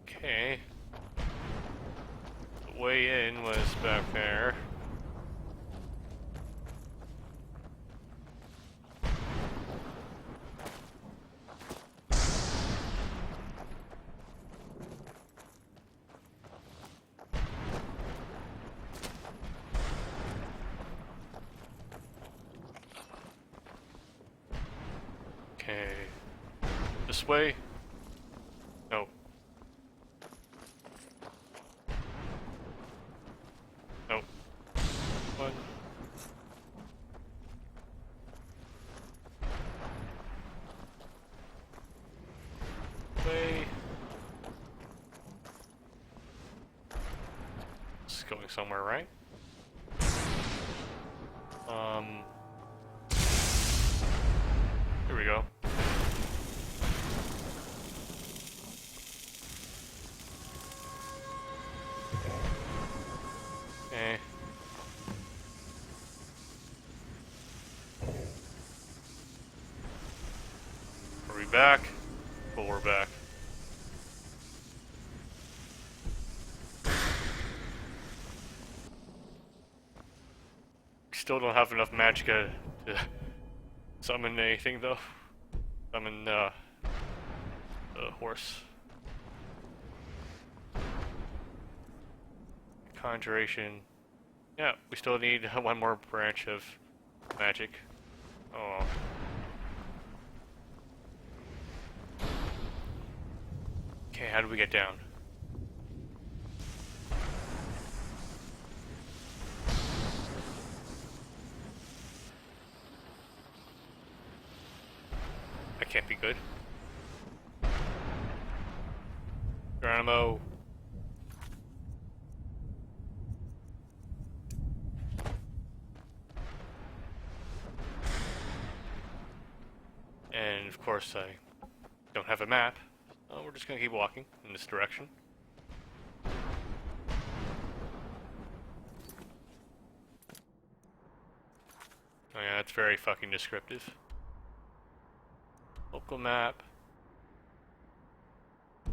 Okay. The way in was back there. Okay. This way? No. Nope. What? Way. This is going somewhere, right? Here we go. Okay. Are we back? Well, we're back. Still don't have enough magicka to summon anything, though. Summon the horse. Conjuration. Yeah, we still need one more branch of magic. Oh. Okay, how do we get down? That can't be good. Geronimo. And of course I don't have a map. So we're just gonna keep walking in this direction. Oh yeah, it's very fucking descriptive. Local map.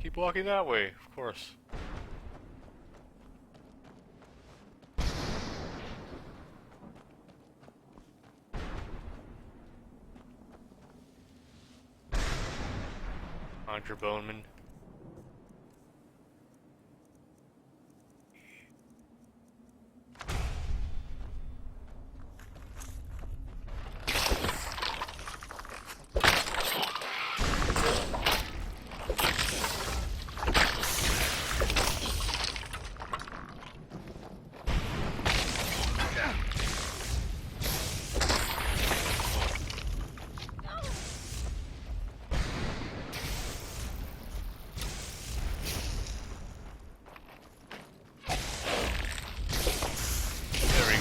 Keep walking that way, of course. Andre Boneman.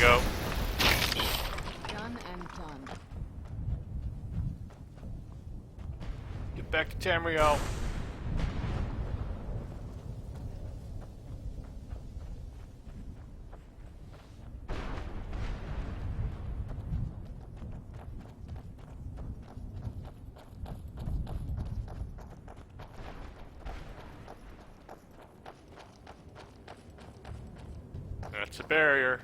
Go. Done and done. Get back to Tamriel. That's a barrier.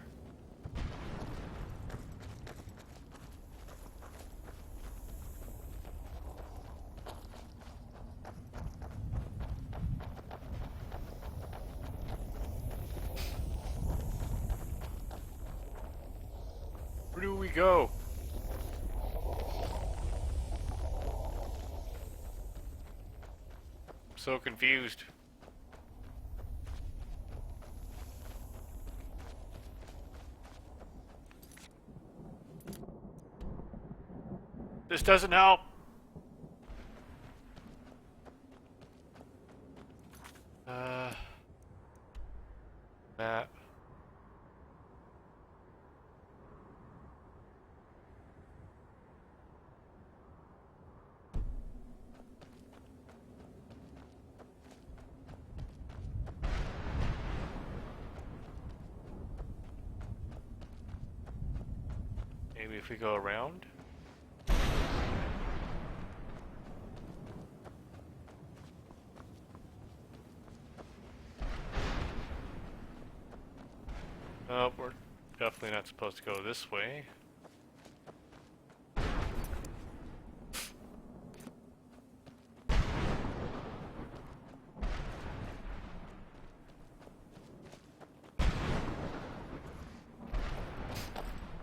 Where do we go? I'm so confused. This doesn't help. Map. Maybe if we go around? Oh, we're definitely not supposed to go this way.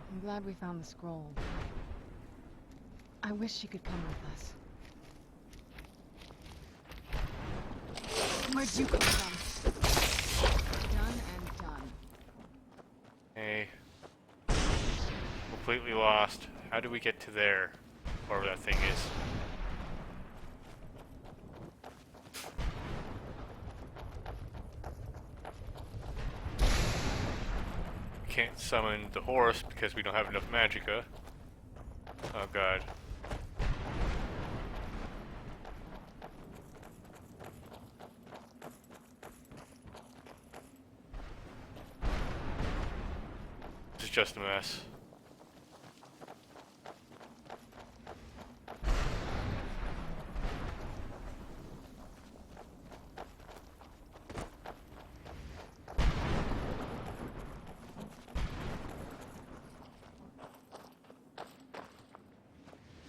I'm glad we found the scroll. I wish she could come with us. Where'd you come from? Done and done. Hey. Completely lost. How do we get to there? Wherever that thing is. Can't summon the horse because we don't have enough magicka. Oh god. This is just a mess.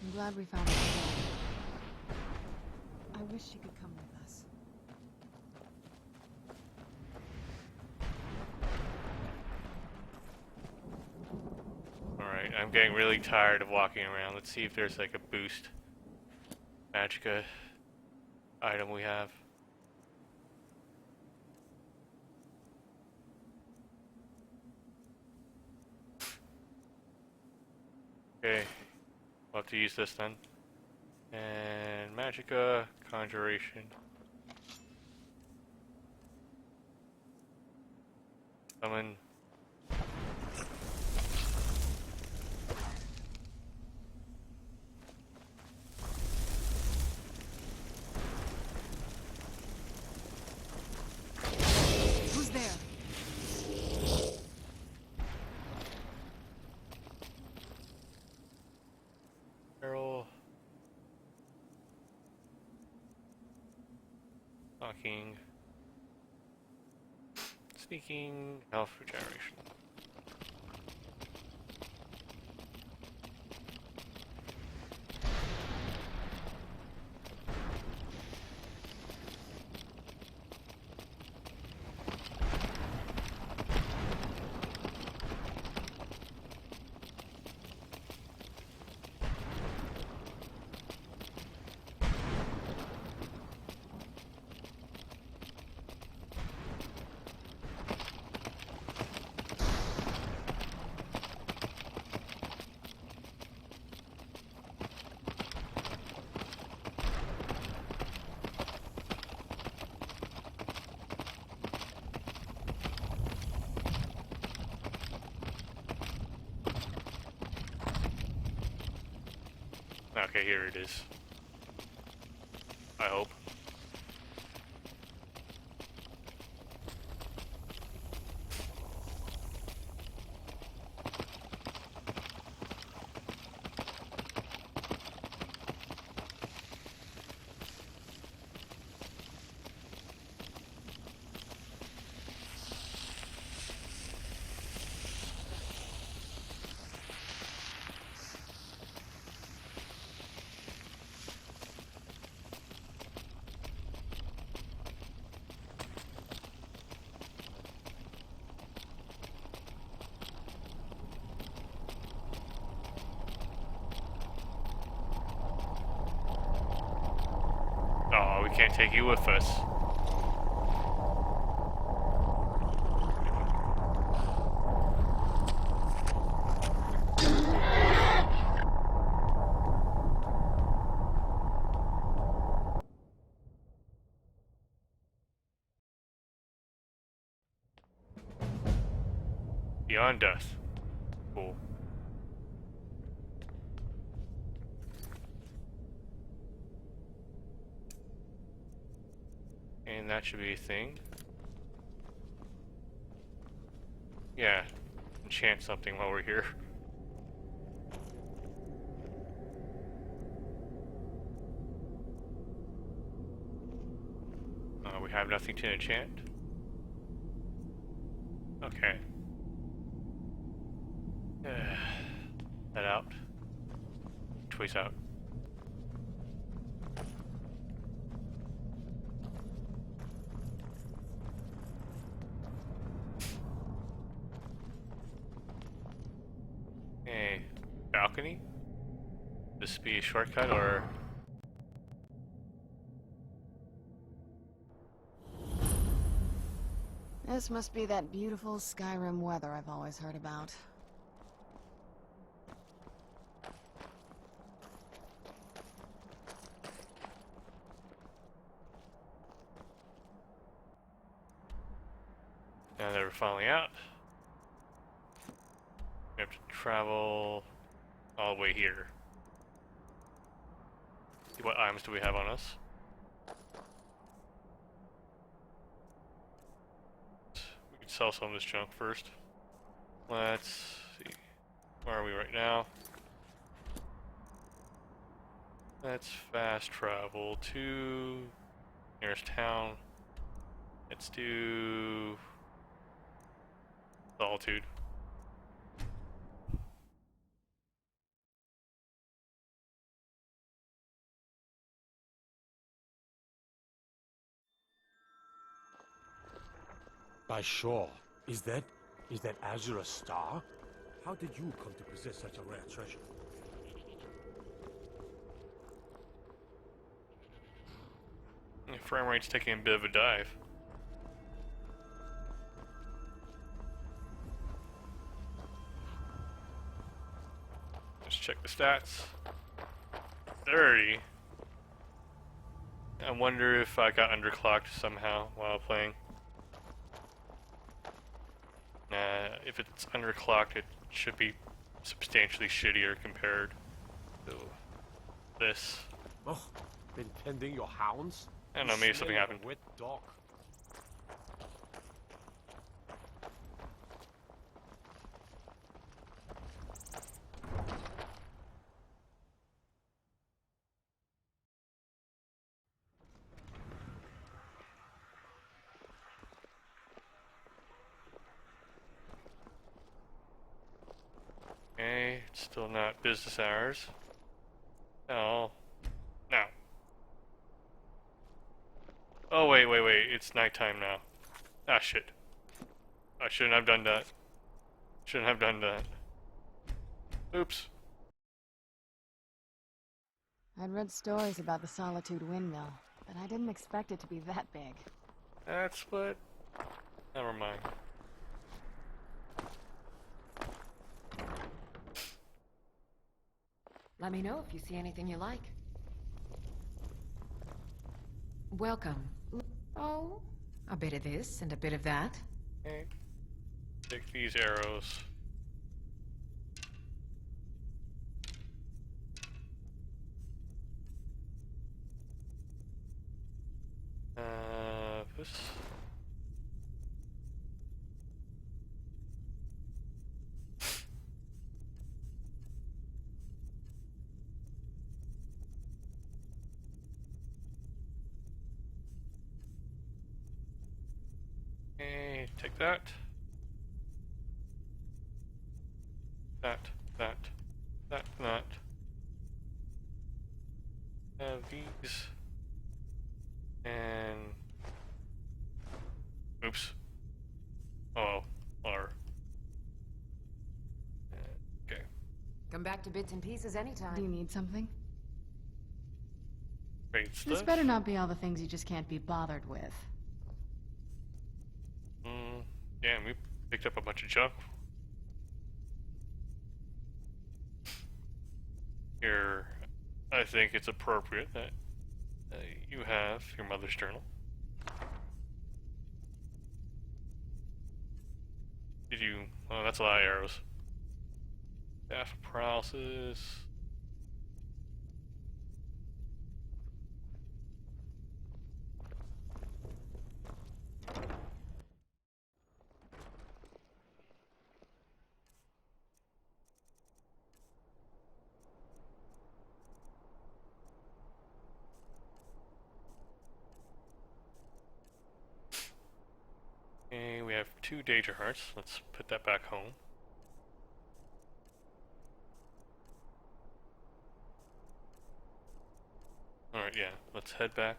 I'm glad we found the scroll. I wish she could come with us. Alright, I'm getting really tired of walking around. Let's see if there's like a boost magicka item we have. Okay, we'll have to use this then. And magicka, conjuration. Summon. Talking. Sneaking. Health regeneration. Okay, here it is. I hope. Oh, we can't take you with us. Beyond death. Cool. And that should be a thing. Yeah. Enchant something while we're here. We have nothing to enchant. Okay. That out. Choice out. Hey, balcony? This be a shortcut or? This must be that beautiful Skyrim weather I've always heard about. Now that we're finally out, we have to travel all the way here. See what items do we have on us. We could sell some of this junk first. Let's see. Where are we right now? Let's fast travel to nearest town. Let's do Solitude. By Shaw, is that Azure a star? How did you come to possess such a rare treasure? Frame rate's taking a bit of a dive. Let's check the stats. 30. I wonder if I got underclocked somehow while playing. If it's underclocked, it should be substantially shittier compared to this. Oh, been tending your hounds? I don't know, maybe something happened. Wet dog. Still not business hours. Oh. Now. Oh, wait. It's nighttime now. Ah, shit. I shouldn't have done that. Shouldn't have done that. Oops. I'd read stories about the Solitude Windmill, but I didn't expect it to be that big. That's what... Never mind. Let me know if you see anything you like. Welcome. Oh, a bit of this and a bit of that. Okay. Take these arrows. This. Okay, take that. That. Have these. And... Oops. Oh, or... Okay. Come back to bits and pieces anytime. Do you need something? Great stuff. This better not be all the things you just can't be bothered with. Damn, we picked up a bunch of junk. Here, I think it's appropriate that you have your mother's journal. Did you... Oh, that's a lot of arrows. Staff of paralysis. Okay, we have 2 Danger Hearts. Let's put that back home. Alright, yeah. Let's head back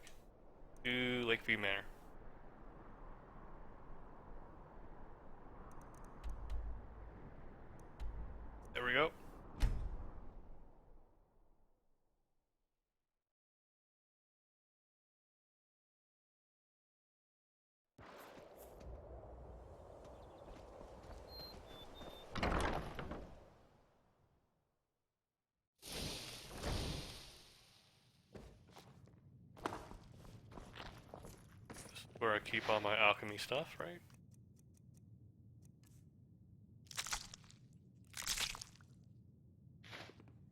to Lakeview Manor. There we go. Where I keep all my alchemy stuff, right?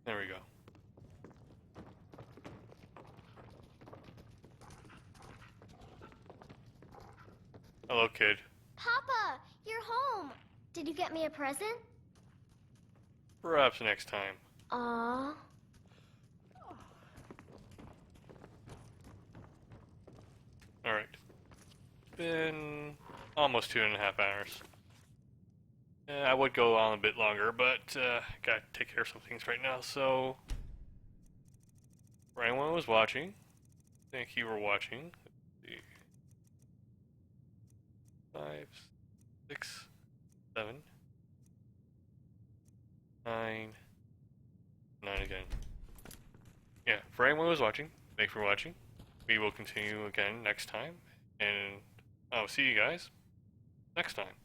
There we go. Hello, kid. Papa, you're home. Did you get me a present? Perhaps next time. Aww. Alright. Been almost 2.5 hours. I would go on a bit longer, but gotta take care of some things right now, so... For anyone who was watching, thank you for watching. Let's see. 5, 6, 7, 9, 9 again. Yeah, for anyone who was watching, thank you for watching. We will continue again next time, and I'll see you guys next time.